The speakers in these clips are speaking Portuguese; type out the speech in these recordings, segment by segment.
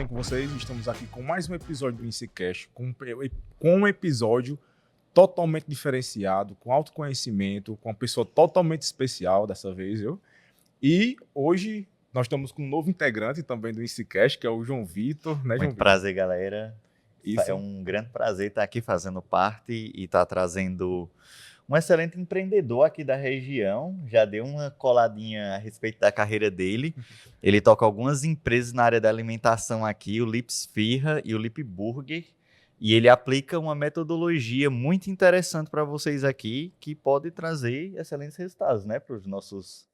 bem com vocês? Estamos aqui com mais um episódio do InsiCast, com um episódio totalmente diferenciado, com autoconhecimento, com uma pessoa totalmente especial dessa vez, viu? E hoje nós estamos com um novo integrante também do InsiCast, que é o João Vitor, né, João Muito Vitor? prazer, galera. Isso. É um grande prazer estar aqui fazendo parte e estar trazendo um excelente empreendedor aqui da região. Já deu uma coladinha a respeito da carreira dele. Ele toca algumas empresas na área da alimentação aqui, o Lipsfirra e o Lipburger. E ele aplica uma metodologia muito interessante para vocês aqui, que pode trazer excelentes resultados, né, para os nossos,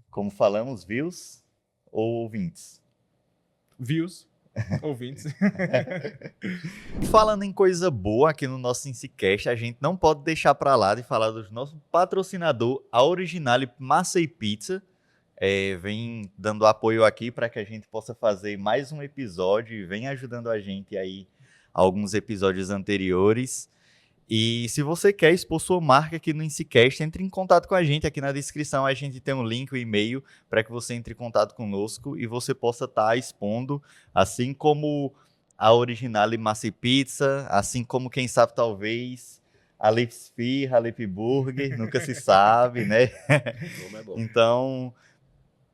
como falamos, views ou ouvintes. Views, ouvintes. Falando em coisa boa aqui no nosso InsiCast, a gente não pode deixar para lá de falar do nosso patrocinador, a Originale Massa e Pizza. Vem dando apoio aqui para que a gente possa fazer mais um episódio e vem ajudando a gente aí alguns episódios anteriores. E se você quer expor sua marca aqui no InsiCast, entre em contato com a gente. Aqui na descrição a gente tem um link, um e-mail para que você entre em contato conosco e você possa estar expondo, assim como a Originale Massa e Pizza, assim como, quem sabe, talvez a Lipsfirra, a Lipburger, nunca se sabe, né? Então,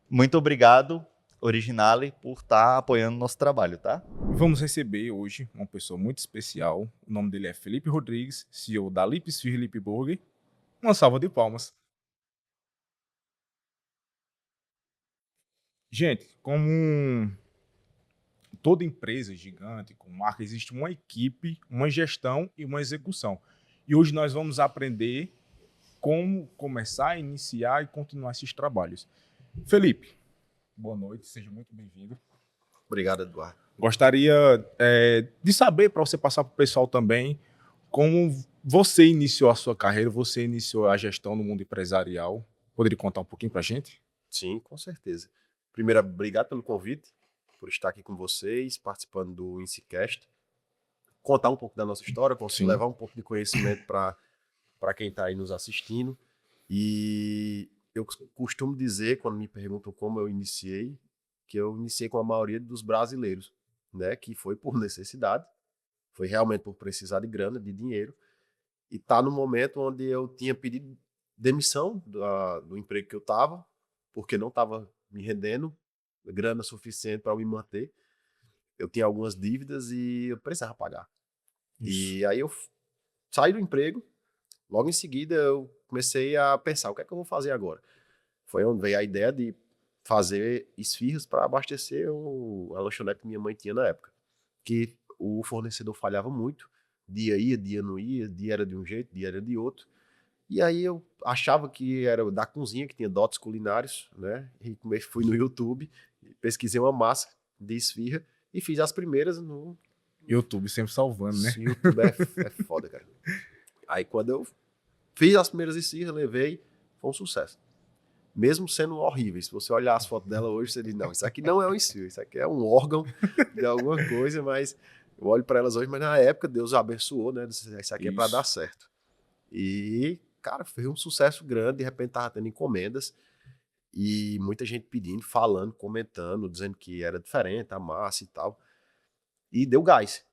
muito obrigado, Originale, por estar apoiando o nosso trabalho, tá? Vamos receber hoje uma pessoa muito especial. O nome dele é Felipe Rodrigues, CEO da Lipsfirra e Lipburger. Uma salva de palmas. Gente, como toda empresa gigante com marca, existe uma equipe, uma gestão e uma execução. E hoje nós vamos aprender como começar, iniciar e continuar esses trabalhos. Felipe, boa noite, seja muito bem-vindo. Obrigado, Eduardo. Gostaria de saber, para você passar para o pessoal também, como você iniciou a sua carreira, você iniciou a gestão no mundo empresarial. Poderia contar um pouquinho para a gente? Sim, com certeza. Primeiro, obrigado pelo convite, por estar aqui com vocês, participando do InsiCast. Contar um pouco da nossa história, levar um pouco de conhecimento para quem está aí nos assistindo. E eu costumo dizer, quando me perguntam como eu iniciei, que eu iniciei com a maioria dos brasileiros, né? Que foi por necessidade, foi realmente por precisar de grana, de dinheiro. E tá no momento onde eu tinha pedido demissão do emprego que eu estava, porque não estava me rendendo grana suficiente para me manter. Eu tinha algumas dívidas e eu precisava pagar. Isso. E aí eu saí do emprego, logo em seguida eu comecei a pensar, o que é que eu vou fazer agora? Foi onde veio a ideia de fazer esfirras para abastecer a lanchonete que minha mãe tinha na época. Que o fornecedor falhava muito, dia ia, dia não ia, dia era de um jeito, dia era de outro. E aí eu achava que era da cozinha, que tinha dotes culinários, né? E fui no YouTube, pesquisei uma massa de esfirra e fiz as primeiras no... YouTube sempre salvando, né? YouTube é foda, cara. Aí quando eu fiz as primeiras esfirras, levei, foi um sucesso. Mesmo sendo horríveis. Se você olhar as fotos dela hoje, você diz, não, isso aqui não é um esfirra, isso aqui é um órgão de alguma coisa, mas eu olho para elas hoje, mas na época Deus abençoou, né? Isso aqui é para dar certo. E, cara, foi um sucesso grande, de repente tava tendo encomendas e muita gente pedindo, falando, comentando, dizendo que era diferente, a massa e tal. E deu gás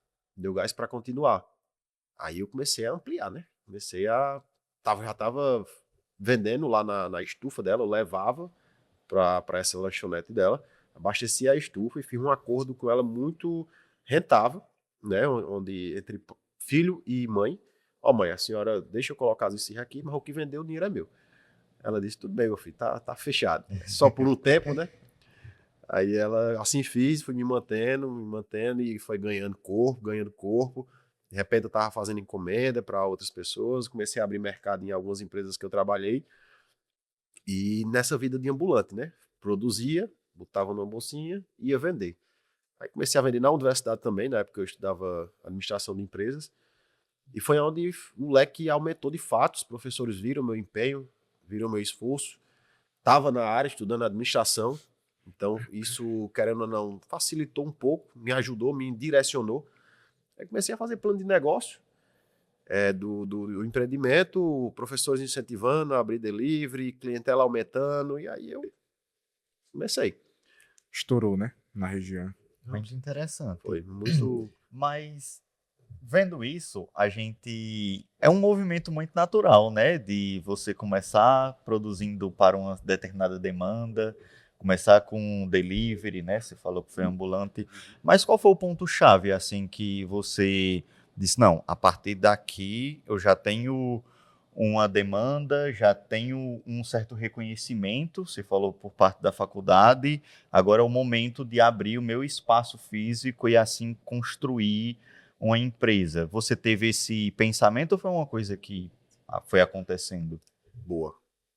para continuar. Aí eu comecei a ampliar, né? Já tava vendendo lá na estufa dela, eu levava para essa lanchonete dela, abastecia a estufa e fiz um acordo com ela muito rentável, né? Onde entre filho e mãe, mãe, a senhora deixa eu colocar as esfirras aqui, mas o que vendeu o dinheiro é meu. Ela disse, tudo bem, meu filho, tá fechado. Só por um tempo, né? Aí ela, assim fiz, fui me mantendo e foi ganhando corpo. De repente eu tava fazendo encomenda para outras pessoas, comecei a abrir mercado em algumas empresas que eu trabalhei. E nessa vida de ambulante, né? Produzia, botava numa bolsinha e ia vender. Aí comecei a vender na universidade também, na época eu estudava administração de empresas. E foi onde o leque aumentou de fato, os professores viram meu empenho, viram meu esforço. Estava na área estudando administração, então isso, querendo ou não, facilitou um pouco, me ajudou, me direcionou. Aí comecei a fazer plano de negócio do empreendimento, professores incentivando a abrir delivery, clientela aumentando, e aí eu comecei. Estourou, né? na região. Muito interessante. Foi muito... Mas, vendo isso, a gente... É um movimento muito natural, né? De você começar produzindo para uma determinada demanda, começar com delivery, né? Você falou que foi ambulante. Mas qual foi o ponto-chave, assim, que você disse, não, a partir daqui eu já tenho uma demanda, já tenho um certo reconhecimento, você falou por parte da faculdade, agora é o momento de abrir o meu espaço físico e assim construir uma empresa. Você teve esse pensamento ou foi uma coisa que foi acontecendo? boa.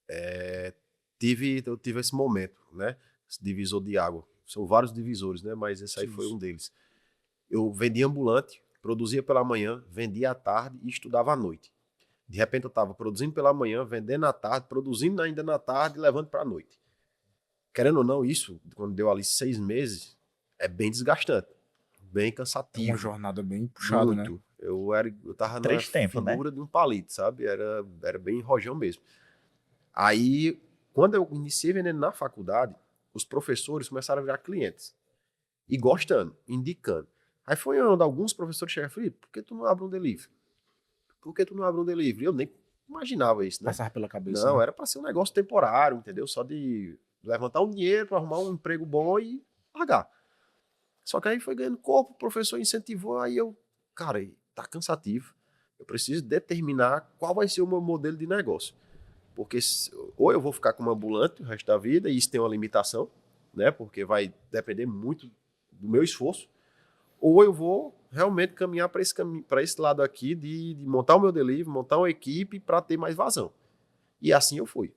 Eu tive esse momento, né? Esse divisor de água. São vários divisores, né? Mas esse aí foi um deles. Eu vendia ambulante, produzia pela manhã, vendia à tarde e estudava à noite. De repente eu estava produzindo pela manhã, vendendo à tarde, produzindo ainda na tarde e levando para a noite. Querendo ou não, isso, quando deu ali 6 meses, é bem desgastante, bem É cansativo. uma jornada bem puxada, né? Muito. Eu tava 3 na tempos, né? figura de um palito, sabe? Era bem rojão mesmo. Aí, quando eu iniciei vendendo na faculdade, os professores começaram a virar clientes. E gostando, indicando. Aí foi onde alguns professores chegaram e falaram, por que tu não abre um delivery? Por que tu não abre um delivery? Eu nem imaginava isso, né? Passar pela cabeça. Não, né? era para ser um negócio temporário, entendeu? Só de levantar um dinheiro para arrumar um emprego bom e largar. Só que aí foi ganhando corpo, o professor incentivou, aí eu, cara, tá cansativo. Eu preciso determinar qual vai ser o meu modelo de negócio. Porque ou eu vou ficar como ambulante o resto da vida, e isso tem uma limitação, né? Porque vai depender muito do meu esforço, ou eu vou realmente caminhar para esse lado aqui de montar o meu delivery, montar uma equipe para ter mais vazão. E assim eu fui.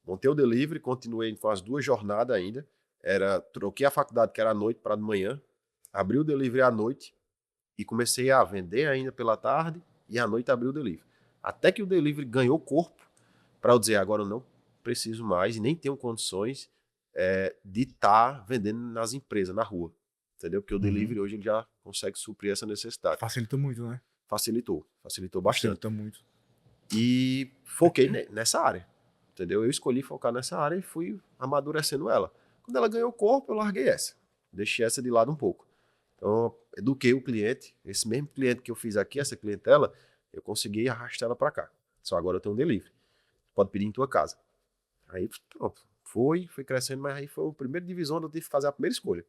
Montei o delivery, continuei com as 2 jornadas ainda. Troquei a faculdade, que era à noite, para de manhã. Abri o delivery à noite e comecei a vender ainda pela tarde e à noite abri o delivery. Até que o delivery ganhou corpo para eu dizer, agora eu não preciso mais e nem tenho condições de estar vendendo nas empresas, na rua. Entendeu? Porque o delivery hoje ele já consegue suprir essa necessidade. Facilita muito, né? Facilitou bastante. Facilita muito. E foquei nessa área, entendeu? Eu escolhi focar nessa área e fui amadurecendo ela. Quando ela ganhou corpo, eu larguei essa. Deixei essa de lado um pouco. Então, eduquei o cliente. Esse mesmo cliente que eu fiz aqui, essa clientela, eu consegui arrastar ela para cá. Só agora eu tenho um delivery. Pode pedir em tua casa. Aí, pronto. Fui crescendo, mas aí foi a primeira divisão onde eu tive que fazer a primeira escolha,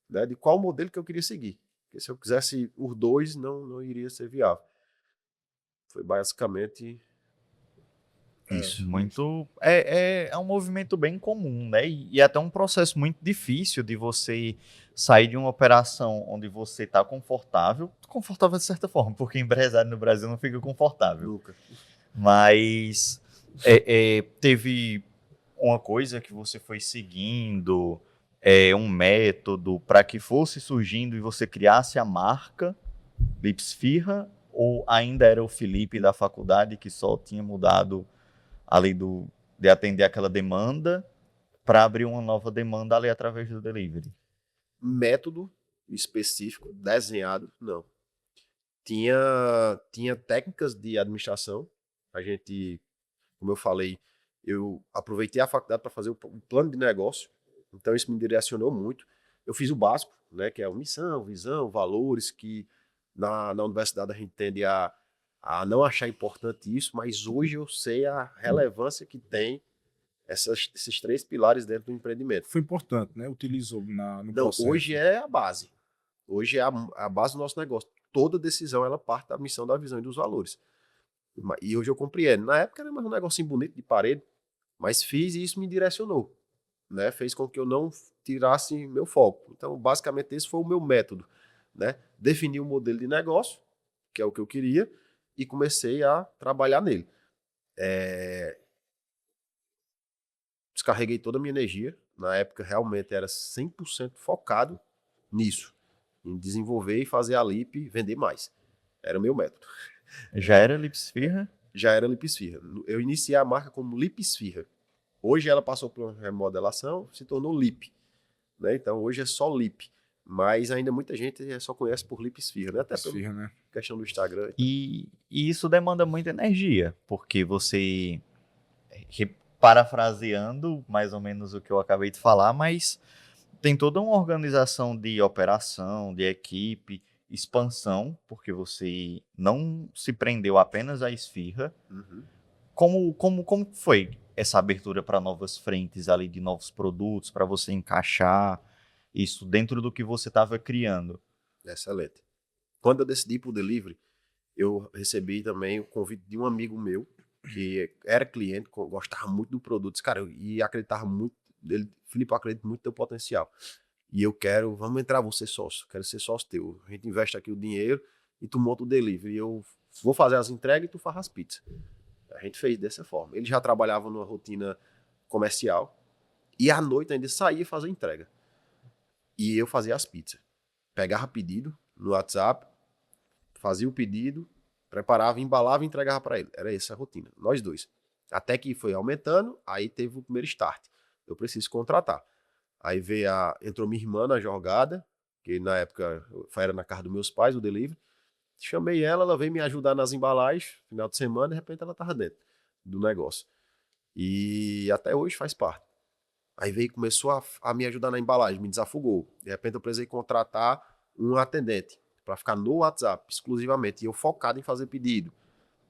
né, de qual modelo que eu queria seguir. Porque se eu quisesse os 2, não iria ser viável. Foi basicamente isso. Muito. É um movimento bem comum, né? E é até um processo muito difícil de você sair de uma operação onde você está confortável de certa forma, porque empresário no Brasil não fica confortável. Nunca. Mas teve uma coisa que você foi seguindo, um método para que fosse surgindo e você criasse a marca Lipsfirra, ou ainda era o Felipe da faculdade que só tinha mudado ali de atender aquela demanda para abrir uma nova demanda ali através do delivery? Método específico, desenhado, não. Tinha técnicas de administração. A gente, como eu falei, eu aproveitei a faculdade para fazer o plano de negócio. Então isso me direcionou muito. Eu fiz o básico, né, que é a missão, visão, valores, que na universidade a gente tende a não achar importante isso, mas hoje eu sei a relevância que tem esses 3 pilares dentro do empreendimento. Foi importante, né? Utilizou no Não, processo. hoje é a base. Hoje é a base do nosso negócio. Toda decisão, ela parte da missão, da visão e dos valores. E hoje eu compreendo. Na época era mais um negocinho bonito de parede, mas fiz e isso me direcionou, né? Fez com que eu não tirasse meu foco. Então, basicamente, esse foi o meu método, né? Defini o modelo de negócio, que é o que eu queria, e comecei a trabalhar nele. Descarreguei toda a minha energia. Na época, realmente, era 100% focado nisso, em desenvolver e fazer a Lip vender mais. Era o meu método. Já era Lipsfirra? Já era Lipsfirra. Eu iniciei a marca como Lipsfirra. Hoje ela passou por uma remodelação, se tornou Lip, né? Então hoje é só Lip. Mas ainda muita gente só conhece por Lipsfirra, né? Até pela Esfirra, né? questão do Instagram. E isso demanda muita energia, porque você, parafraseando mais ou menos o que eu acabei de falar, mas tem toda uma organização de operação, de equipe, expansão, porque você não se prendeu apenas à esfirra. Uhum. Como foi essa abertura para novas frentes ali de novos produtos, para você encaixar isso dentro do que você estava criando? Excelente. Quando eu decidi ir pro delivery, eu recebi também o convite de um amigo meu, que era cliente, gostava muito do produto, disse, cara, e acreditava muito dele. Felipe, eu acredito muito no teu potencial. E eu quero, vamos entrar, vou ser sócio, quero ser sócio teu. A gente investe aqui o dinheiro e tu monta o delivery. E eu vou fazer as entregas e tu faz as pizzas. A gente fez dessa forma. Ele já trabalhava numa rotina comercial e à noite ainda saía fazer entrega. E eu fazia as pizzas. Pegava pedido no WhatsApp, fazia o pedido, preparava, embalava e entregava para ele. Era essa a rotina, nós dois. Até que foi aumentando, aí teve o primeiro start. Eu preciso contratar. Aí entrou minha irmã na jogada, que na época era na casa dos meus pais, o delivery. Chamei ela veio me ajudar nas embalagens, final de semana, de repente ela tava dentro do negócio. E até hoje faz parte. Aí começou a me ajudar na embalagem, me desafogou. De repente eu precisei contratar um atendente para ficar no WhatsApp exclusivamente, e eu focado em fazer pedido.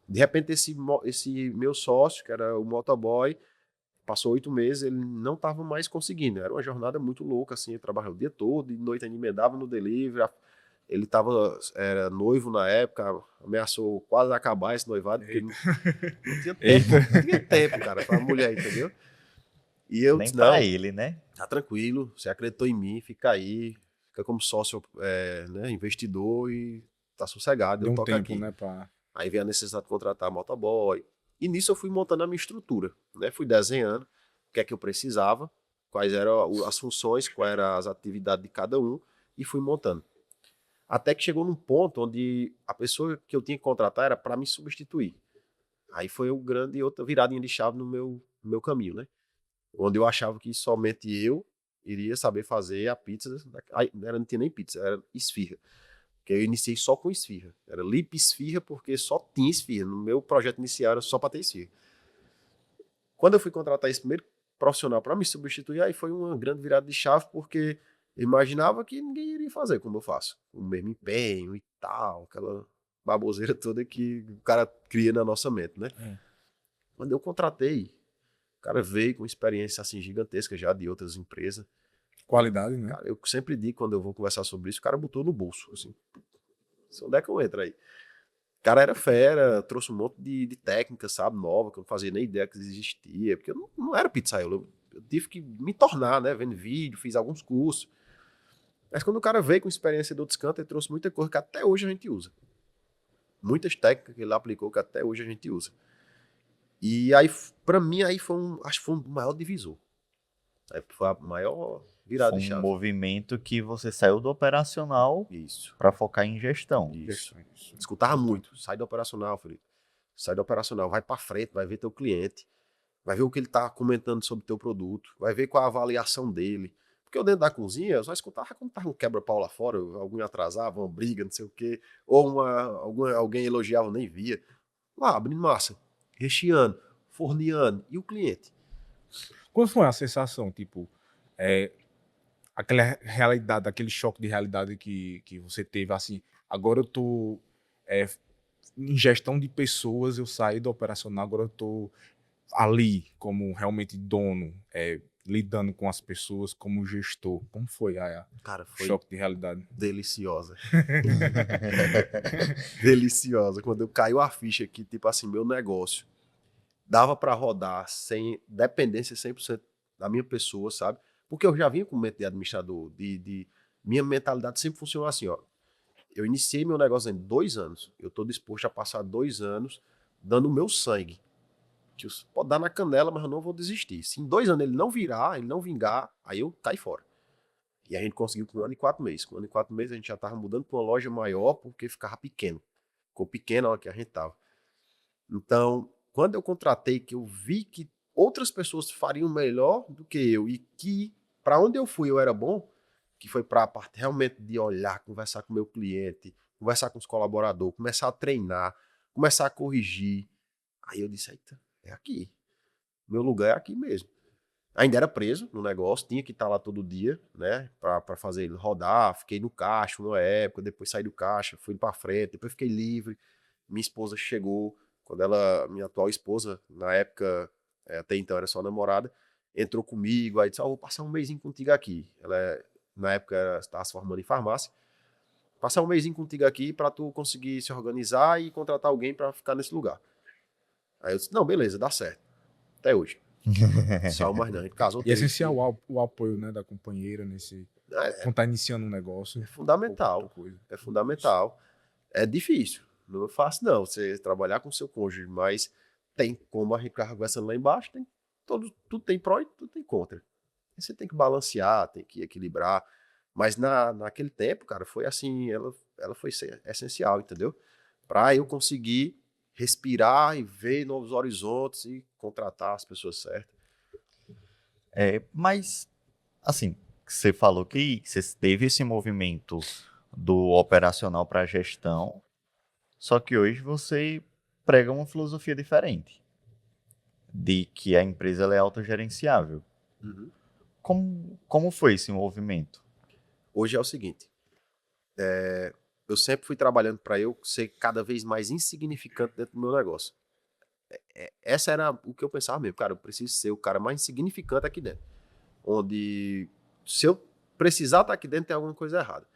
De repente esse meu sócio, que era o motoboy, passou 8 meses, ele não estava mais conseguindo. Era uma jornada muito louca, assim, ele trabalhava o dia todo, de noite ainda emendava no delivery. Ele era noivo na época, ameaçou quase acabar esse noivado, porque não tinha tempo, não tinha tempo, cara, pra mulher, entendeu? E eu Nem disse, para não, ele, né? tá tranquilo, você acreditou em mim, fica aí, fica como sócio, né, investidor e tá sossegado, eu Deu um toco tempo, aqui. né, pra... Aí veio a necessidade de contratar motoboy. E nisso eu fui montando a minha estrutura, né? Fui desenhando o que é que eu precisava, quais eram as funções, quais eram as atividades de cada um, e fui montando. Até que chegou num ponto onde a pessoa que eu tinha que contratar era para me substituir. Aí foi o grande outra viradinha de chave no meu caminho, né? Onde eu achava que somente eu iria saber fazer a pizza. Aí, não tinha nem pizza, era esfirra. Que eu iniciei só com esfirra. Era Lip Esfirra porque só tinha esfirra. No meu projeto inicial era só para ter esfirra. Quando eu fui contratar esse primeiro profissional para me substituir, aí foi uma grande virada de chave porque eu imaginava que ninguém iria fazer como eu faço. O mesmo empenho e tal, aquela baboseira toda que o cara cria na nossa mente, né? Quando eu contratei, o cara veio com experiência assim gigantesca já de outras empresas. Qualidade, né? Cara, eu sempre digo quando eu vou conversar sobre isso, o cara botou no bolso, assim. Onde é que eu entro aí? O cara era fera, trouxe um monte de técnica, sabe, nova, que eu não fazia nem ideia que existia, porque eu não era pizzaiolo, eu tive que me tornar, né, vendo vídeo, fiz alguns cursos. Mas quando o cara veio com experiência de outros cantos, ele trouxe muita coisa que até hoje a gente usa. Muitas técnicas que ele aplicou que até hoje a gente usa. E aí, pra mim, aí acho que foi um maior divisor. Aí foi a maior virada Foi de um chave. movimento que você saiu do operacional Isso, para focar em gestão. isso. Escutava muito, sai do operacional, Felipe. Sai do operacional, vai pra frente, vai ver teu cliente. Vai ver o que ele está comentando sobre o teu produto, vai ver qual a avaliação dele. Porque eu dentro da cozinha, eu só escutava quando tava um quebra-pau lá fora, alguém atrasava, uma briga, não sei o quê, ou alguém elogiava, eu nem via. Lá, abrindo massa, recheando, forneando, e o cliente? Quando foi a sensação, tipo, aquela realidade, aquele choque de realidade que você teve, assim, agora eu tô em gestão de pessoas, eu saí do operacional, agora eu tô ali como realmente dono, lidando com as pessoas como gestor. Como foi Cara, o foi choque de realidade? deliciosa. Deliciosa. Quando caiu a ficha que, tipo assim, meu negócio dava para rodar sem dependência 100% da minha pessoa, sabe? Porque eu já vinha com mente de administrador, minha mentalidade sempre funcionou assim, ó. Eu iniciei meu negócio em 2 anos. Eu tô disposto a passar 2 anos dando o meu sangue. Pode dar na canela, mas eu não vou desistir. Se em 2 anos ele não virar, ele não vingar, aí eu caio fora. E a gente conseguiu com 1 ano e 4 meses. Com 1 ano e 4 meses a gente já tava mudando para uma loja maior porque ficava pequeno. Ficou pequena a hora que a gente tava. Então, quando eu contratei, que eu vi que outras pessoas fariam melhor do que eu e que para onde eu fui eu era bom, que foi para a parte realmente de olhar, conversar com o meu cliente, conversar com os colaboradores, começar a treinar, começar a corrigir. Aí eu disse, eita, é aqui. Meu lugar é aqui mesmo. Ainda era preso no negócio, tinha que estar lá todo dia, né, para fazer ele rodar. Fiquei no caixa uma época, depois saí do caixa, fui para frente, depois fiquei livre. Minha esposa chegou, quando ela, minha atual esposa, na época, até então era só namorada, entrou comigo, aí disse, vou passar um mêsinho contigo aqui. Ela, na época, estava se formando em farmácia. Passar um mêsinho contigo aqui para tu conseguir se organizar e contratar alguém para ficar nesse lugar. Aí eu disse, não, beleza, dá certo. Até hoje. Só mais não, a gente casou E é três essencial filhos. o apoio, né, da companheira nesse É, quando tá iniciando um negócio. é fundamental. Pouca coisa. É fundamental. É difícil. Não é fácil, não. Você trabalhar com seu cônjuge, mas tem, como a gente estava conversando lá embaixo, tem tudo tem pró e tudo tem contra. E você tem que balancear, tem que equilibrar. Mas naquele tempo, cara, foi assim, ela foi essencial, entendeu? Para eu conseguir respirar e ver novos horizontes e contratar as pessoas certas. Mas, assim, você falou que você teve esse movimento do operacional para a gestão, só que hoje você prega uma filosofia diferente, de que a empresa ela é autogerenciável. Uhum. Como foi esse movimento? Hoje é o seguinte, eu sempre fui trabalhando para eu ser cada vez mais insignificante dentro do meu negócio. Essa era o que eu pensava mesmo, cara, eu preciso ser o cara mais insignificante aqui dentro. Onde, se eu precisar estar aqui dentro, tem alguma coisa errada.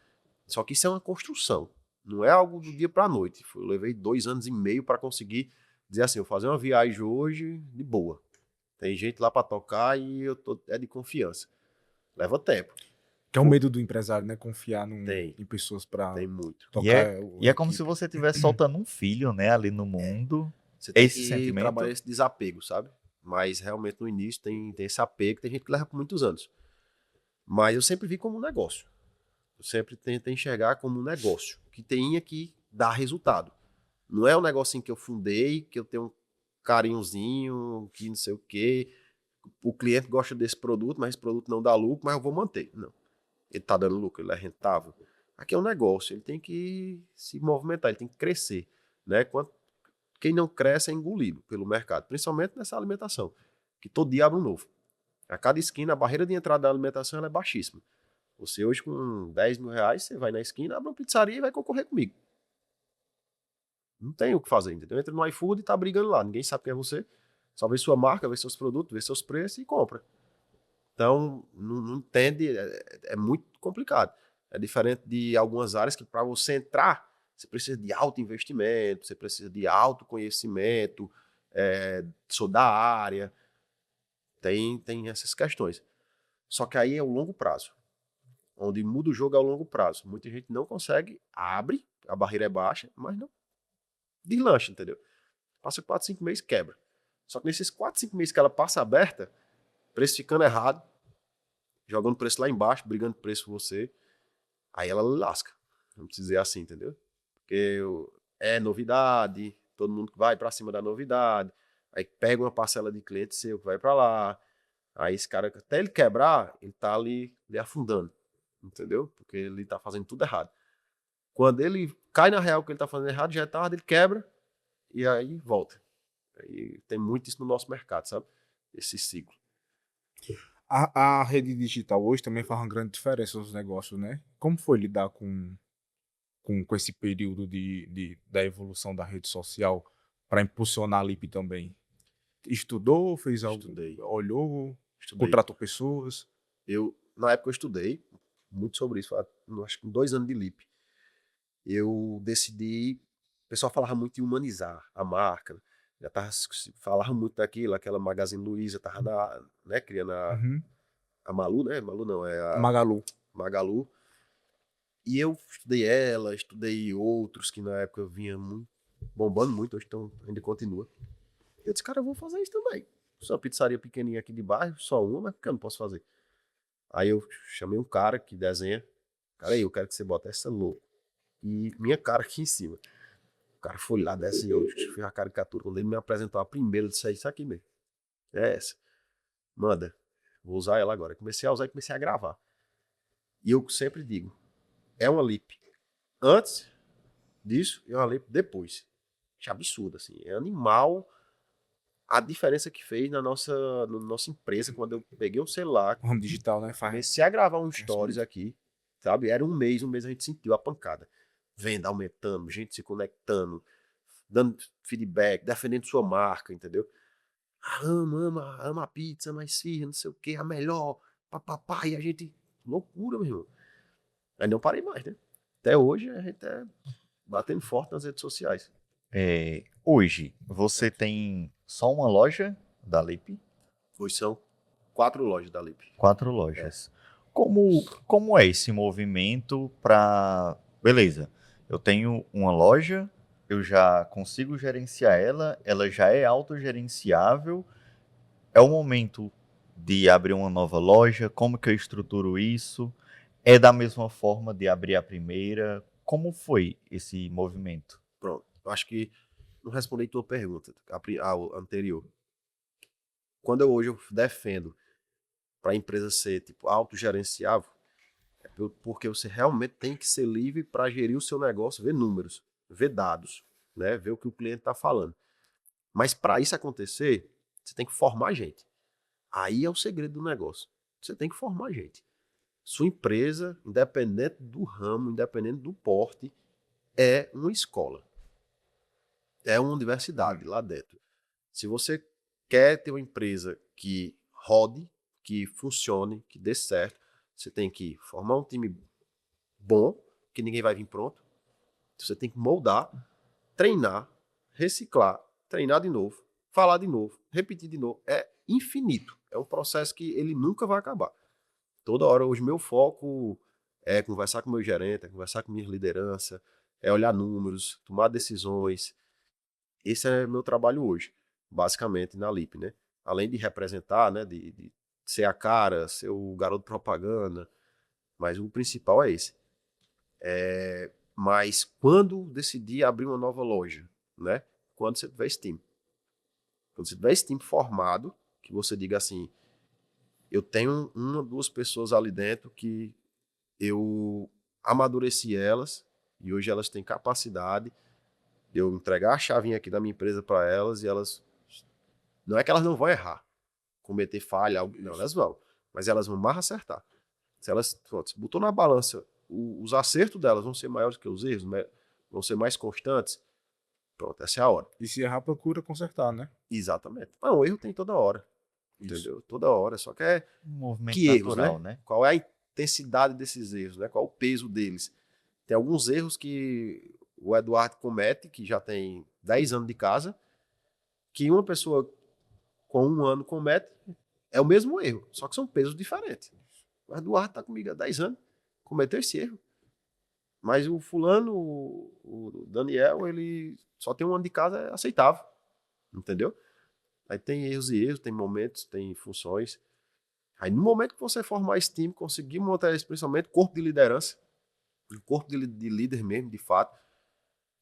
Só que isso é uma construção, não é algo do dia para a noite. Eu levei 2 anos e meio para conseguir dizer assim, eu vou fazer uma viagem hoje de boa. Tem gente lá para tocar e é de confiança. Leva tempo. Que é o medo do empresário, né? Confiar Tem, em pessoas para tem muito. tocar E a é como se equipe. você estivesse soltando um filho, né, ali no mundo. Você tem Esse que sentimento. trabalhar esse desapego, sabe? Mas realmente no início tem esse apego, tem gente que leva por muitos anos. Mas eu sempre vi como um negócio. Eu sempre tentei enxergar como um negócio que tinha que dar resultado. Não é um negocinho que eu fundei, que eu tenho um carinhozinho, que não sei o quê. O cliente gosta desse produto, mas esse produto não dá lucro, mas eu vou manter. Não. Ele está dando lucro, ele é rentável. Aqui é um negócio, ele tem que se movimentar, ele tem que crescer. Né? Quem não cresce é engolido pelo mercado, principalmente nessa alimentação, que todo dia abre um novo. A cada esquina, a barreira de entrada da alimentação ela é baixíssima. Você hoje com 10 mil reais, você vai na esquina, abre uma pizzaria e vai concorrer comigo. Não tem o que fazer, entendeu? Entra no iFood e tá brigando lá. Ninguém sabe quem é você. Só vê sua marca, vê seus produtos, vê seus preços e compra. Então, não entende, é muito complicado. É diferente de algumas áreas que para você entrar, você precisa de alto investimento, você precisa de alto conhecimento, sou da área, tem essas questões. Só que aí é o longo prazo. Onde muda o jogo é o longo prazo. Muita gente não consegue, abre, a barreira é baixa, mas não deslancha, entendeu? Passa 4, 5 meses, quebra. Só que nesses 4, 5 meses que ela passa aberta, preço ficando errado, jogando preço lá embaixo, brigando preço com você, aí ela lasca. Vamos dizer assim, entendeu? Porque é novidade, todo mundo vai para cima da novidade, aí pega uma parcela de cliente seu que vai para lá, aí esse cara, até ele quebrar, ele tá ali lhe afundando, entendeu? Porque ele tá fazendo tudo errado. Quando ele cai na real que ele tá fazendo errado, já é tarde, ele quebra e aí volta. E tem muito isso no nosso mercado, sabe? Esse ciclo. A rede digital hoje também faz uma grande diferença nos negócios, né? Como foi lidar com esse período da evolução da rede social para impulsionar a Lip também? Estudou, fez algo, Estudei. olhou, Estudei. contratou pessoas? Na época eu estudei muito sobre isso, acho que 2 anos de LIP. Eu decidi, o pessoal falava muito em humanizar a marca, falava muito daquilo, aquela Magazine Luiza, tava criando Uhum. a Malu, né? Malu não, é A a Magalu. Magalu. E eu estudei ela, estudei outros que na época vinha muito, bombando muito, hoje ainda continua. Eu disse, cara, eu vou fazer isso também. Só uma pizzaria pequenininha aqui de bairro, só uma, mas por que eu não posso fazer? Aí eu chamei um cara que desenha. Cara, aí eu quero que você bota essa logo e minha cara aqui em cima. O cara foi lá, desenhou, fez a caricatura. Quando ele me apresentou a primeira, eu disse, isso aqui mesmo. É essa. Manda. Vou usar ela agora. Comecei a usar e comecei a gravar. E eu sempre digo, é uma lip antes disso e uma lip depois. É absurdo, assim. É animal a diferença que fez na nossa empresa, quando eu peguei um celular, O ramo digital, né? Faz. comecei a gravar um Faz stories muito. aqui, sabe? Era um mês a gente sentiu a pancada. Venda aumentando, gente se conectando, dando feedback, defendendo sua marca, entendeu? Ama a pizza, mais firme, não sei o que, a melhor, papapá, e a gente, loucura, meu irmão. Aí não parei mais, né? Até hoje a gente tá batendo forte nas redes sociais. Hoje, você tem só uma loja da Lip? Hoje são 4 lojas da Lip. 4 lojas. Como é esse movimento para... Beleza, eu tenho uma loja, eu já consigo gerenciar ela já é autogerenciável. É o momento de abrir uma nova loja? Como que eu estruturo isso? É da mesma forma de abrir a primeira? Como foi esse movimento? Pronto. Eu acho que não respondi tua pergunta, a anterior. Quando hoje eu defendo para a empresa ser tipo autogerenciável, porque você realmente tem que ser livre para gerir o seu negócio, ver números, ver dados, né? Ver o que o cliente está falando. Mas para isso acontecer, você tem que formar gente. Aí é o segredo do negócio. Você tem que formar gente. Sua empresa, independente do ramo, independente do porte, é uma escola. É uma universidade lá dentro. Se você quer ter uma empresa que rode, que funcione, que dê certo, você tem que formar um time bom, que ninguém vai vir pronto. Você tem que moldar, treinar, reciclar, treinar de novo, falar de novo, repetir de novo. É infinito. É um processo que ele nunca vai acabar. Toda hora, hoje, meu foco é conversar com o meu gerente, é conversar com minha liderança, é olhar números, tomar decisões. Esse é meu trabalho hoje, basicamente, na Lip, né? Além de representar, né? De ser a cara, ser o garoto propaganda, mas o principal é esse. Mas quando decidir abrir uma nova loja, né? Quando você tiver esse time. Quando você tiver esse time formado, que você diga assim, eu tenho uma, duas pessoas ali dentro que eu amadureci elas e hoje elas têm capacidade de eu entregar a chavinha aqui da minha empresa para elas e elas... Não é que elas não vão errar, cometer falha, não, elas vão. Mas elas vão mais acertar. Se elas, pronto, se botou na balança, os acertos delas vão ser maiores que os erros, vão ser mais constantes. Pronto, essa é a hora. E se errar, procura consertar, né? Exatamente. Não, o erro tem toda hora. Isso. Entendeu? Toda hora. Só que é Um movimento que erros, natural, né? né? Qual é a intensidade desses erros, né? Qual o peso deles? Tem alguns erros que o Eduardo comete, que já tem 10 anos de casa, que uma pessoa com 1 ano comete, é o mesmo erro, só que são pesos diferentes. O Eduardo está comigo há 10 anos, cometeu esse erro. Mas o fulano, o Daniel, ele só tem 1 ano de casa, é aceitável. Entendeu? Aí tem erros e erros, tem momentos, tem funções. Aí no momento que você formar esse time, conseguir montar esse, principalmente corpo de liderança, um corpo de líder mesmo, de fato,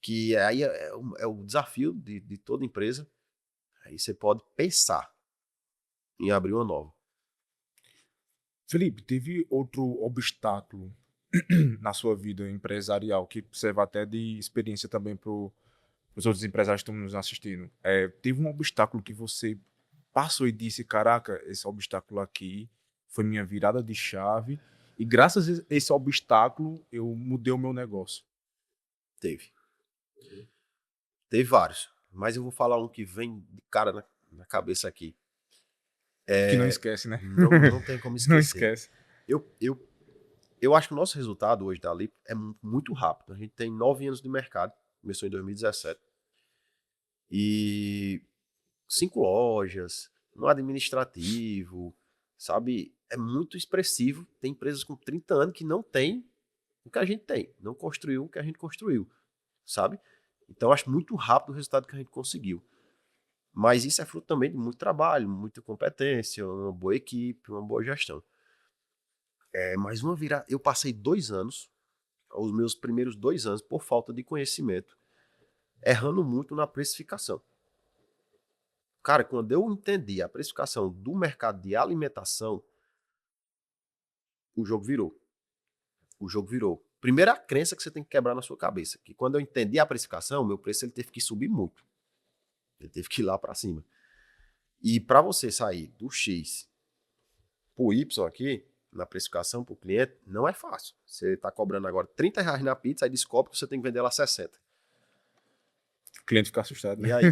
que aí é o desafio de toda empresa, aí você pode pensar em abrir uma nova. Felipe, teve outro obstáculo na sua vida empresarial que serve até de experiência também para os outros empresários que estão nos assistindo? Teve um obstáculo que você passou e disse, caraca, esse obstáculo aqui foi minha virada de chave e graças a esse obstáculo eu mudei o meu negócio. Teve vários, mas eu vou falar um que vem de cara na cabeça aqui. Que não esquece, né? Não tem como esquecer. Não esquece. Eu acho que o nosso resultado hoje da Lip é muito rápido. A gente tem 9 anos de mercado, começou em 2017. E 5 lojas, no administrativo, sabe? É muito expressivo. Tem empresas com 30 anos que não tem o que a gente tem, não construiu o que a gente construiu, sabe? Então, eu acho muito rápido o resultado que a gente conseguiu. Mas isso é fruto também de muito trabalho, muita competência, uma boa equipe, uma boa gestão. Mas eu passei 2 anos, os meus primeiros 2 anos, por falta de conhecimento, errando muito na precificação. Cara, quando eu entendi a precificação do mercado de alimentação, o jogo virou. O jogo virou. Primeira crença que você tem que quebrar na sua cabeça, que quando eu entendi a precificação, meu preço ele teve que subir muito. Ele teve que ir lá para cima. E para você sair do X para o Y aqui, na precificação para o cliente, não é fácil. Você está cobrando agora R$ 30 na pizza, aí descobre que você tem que vender ela a 60. O cliente fica assustado, né? E aí?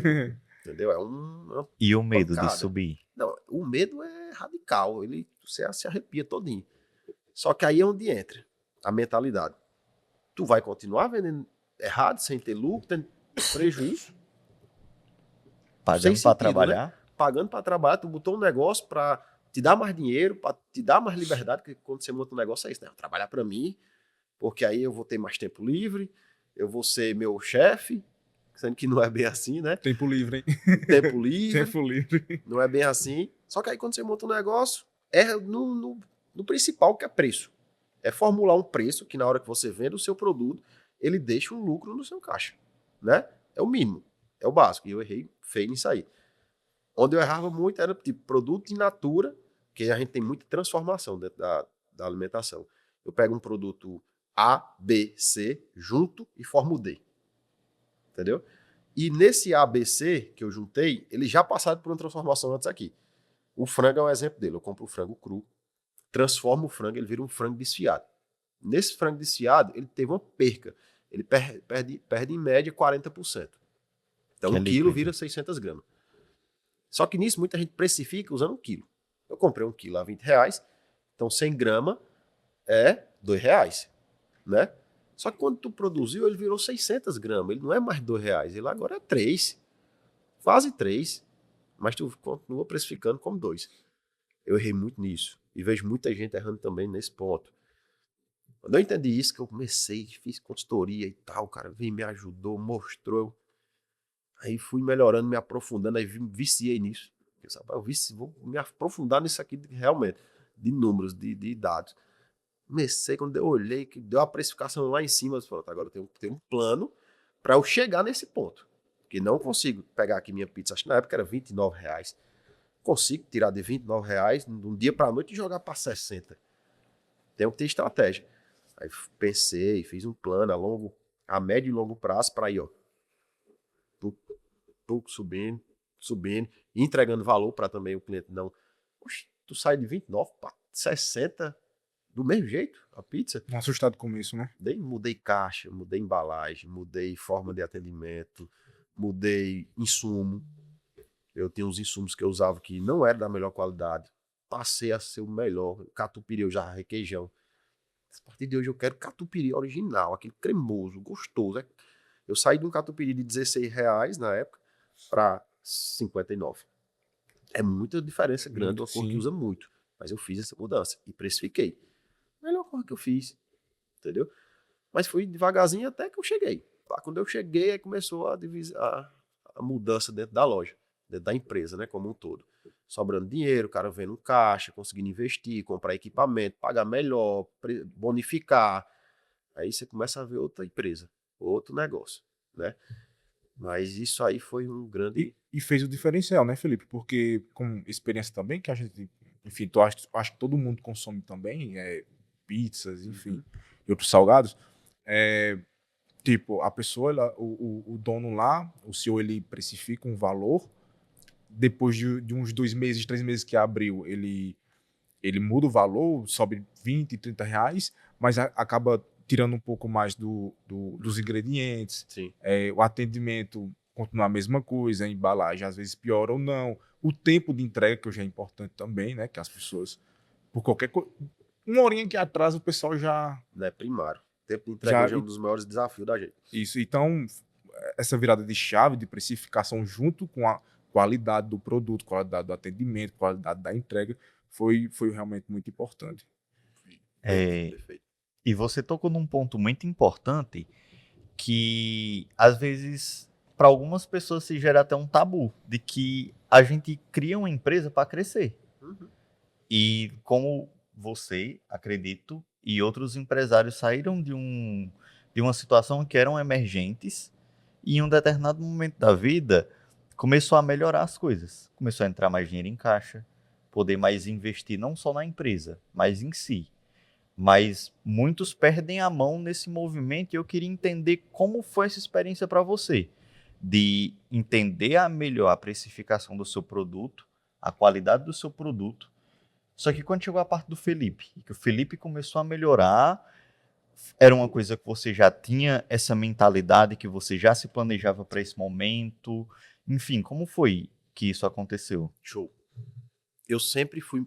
Entendeu? É uma E o medo de pancada. subir? Não, o medo é radical. Você se arrepia todinho. Só que aí é onde entra a mentalidade. Tu vai continuar vendendo errado, sem ter lucro, tendo prejuízo, Pagando sem para sentido, trabalhar? né? Pagando para trabalhar, tu botou um negócio para te dar mais dinheiro, para te dar mais liberdade, porque quando você monta um negócio é isso, né? Trabalhar para mim, porque aí eu vou ter mais tempo livre, eu vou ser meu chefe, sendo que não é bem assim, né? Tempo livre, hein? Tempo livre, Tempo livre. não é bem assim. Só que aí quando você monta um negócio, é no principal, que é preço. É formular um preço que na hora que você vende o seu produto, ele deixa um lucro no seu caixa, né? É o mínimo, é o básico. E eu errei feio nisso aí. Onde eu errava muito era tipo produto in natura, que a gente tem muita transformação dentro da alimentação. Eu pego um produto A, B, C junto e formo D. Entendeu? E nesse A, B, C que eu juntei, eles já passaram por uma transformação antes aqui. O frango é um exemplo dele. Eu compro o frango cru, transformo o frango, ele vira um frango desfiado. Nesse frango desfiado, ele teve uma perca. Ele perde em média 40%. Então, Que um quilo líquido. vira 600 gramas. Só que nisso, muita gente precifica usando um quilo. Eu comprei um quilo a R$ 20, então 100 gramas é R$ 2, né? Só que quando tu produziu, ele virou 600 gramas. Ele não é mais R$ 2, ele agora é 3. Quase 3. Mas tu continua precificando como 2. Eu errei muito nisso. E vejo muita gente errando também nesse ponto. Quando eu entendi isso, que eu comecei, fiz consultoria e tal, o cara veio, me ajudou, mostrou. Aí fui melhorando, me aprofundando, aí viciei nisso. Eu sabe, vou me aprofundar nisso aqui realmente, de números, de dados. Comecei, quando eu olhei, que deu a precificação lá em cima, eu falei, agora eu tenho um plano para eu chegar nesse ponto. Que não consigo pegar aqui minha pizza, acho que na época era R$ 29. Consigo tirar de R$ 29 de um dia para a noite e jogar para 60. Tenho que ter estratégia. Aí pensei, fiz um plano a médio e longo prazo para ir, ó, subindo, e entregando valor para também o cliente não. Oxe, tu sai de 29 para 60 do mesmo jeito, a pizza? Assustado com isso, né? Mudei caixa, mudei embalagem, mudei forma de atendimento, mudei insumo. Eu tinha uns insumos que eu usava que não eram da melhor qualidade. Passei a ser o melhor. Catupiry eu já requeijão. A partir de hoje eu quero catupiry original, aquele cremoso, gostoso. Eu saí de um catupiry de R$ 16 na época para 59. É muita diferença grande, uma cor que usa muito. Mas eu fiz essa mudança e precifiquei. Melhor cor que eu fiz, entendeu? Mas fui devagarzinho até que eu cheguei. Quando eu cheguei, aí começou a mudança dentro da loja, dentro da empresa, né, como um todo. Sobrando dinheiro, o cara vendo um caixa, conseguindo investir, comprar equipamento, pagar melhor, bonificar. Aí você começa a ver outra empresa, outro negócio, né? Mas isso aí foi um grande... E fez o diferencial, né, Felipe? Porque com experiência também, que a gente, enfim, acho que todo mundo consome também, pizzas, enfim, e outros salgados. Tipo, a pessoa, o dono lá, o CEO, ele precifica um valor, depois de uns 2 meses, 3 meses que abriu, ele muda o valor, sobe 20, R$ 30, mas acaba tirando um pouco mais dos ingredientes. Sim. O atendimento continua a mesma coisa, a embalagem às vezes piora ou não. O tempo de entrega, que hoje é importante também, né? Que as pessoas, por qualquer coisa, uma horinha que atrasa, o pessoal já... É primário. O tempo de entrega hoje é um dos maiores desafios da gente. Isso, então, essa virada de chave, de precificação junto com a qualidade do produto, qualidade do atendimento, qualidade da entrega, foi realmente muito importante. Perfeito. E você tocou num ponto muito importante que, às vezes, para algumas pessoas se gera até um tabu de que a gente cria uma empresa para crescer. Uhum. E como você, acredito, e outros empresários saíram de uma situação que eram emergentes e em um determinado momento da vida começou a melhorar as coisas. Começou a entrar mais dinheiro em caixa, poder mais investir não só na empresa, mas em si. Mas muitos perdem a mão nesse movimento e eu queria entender como foi essa experiência para você, de entender melhor a precificação do seu produto, a qualidade do seu produto. Só que quando chegou a parte do Felipe, que o Felipe começou a melhorar, era uma coisa que você já tinha essa mentalidade, que você já se planejava para esse momento. Enfim, como foi que isso aconteceu? Show. Eu sempre fui,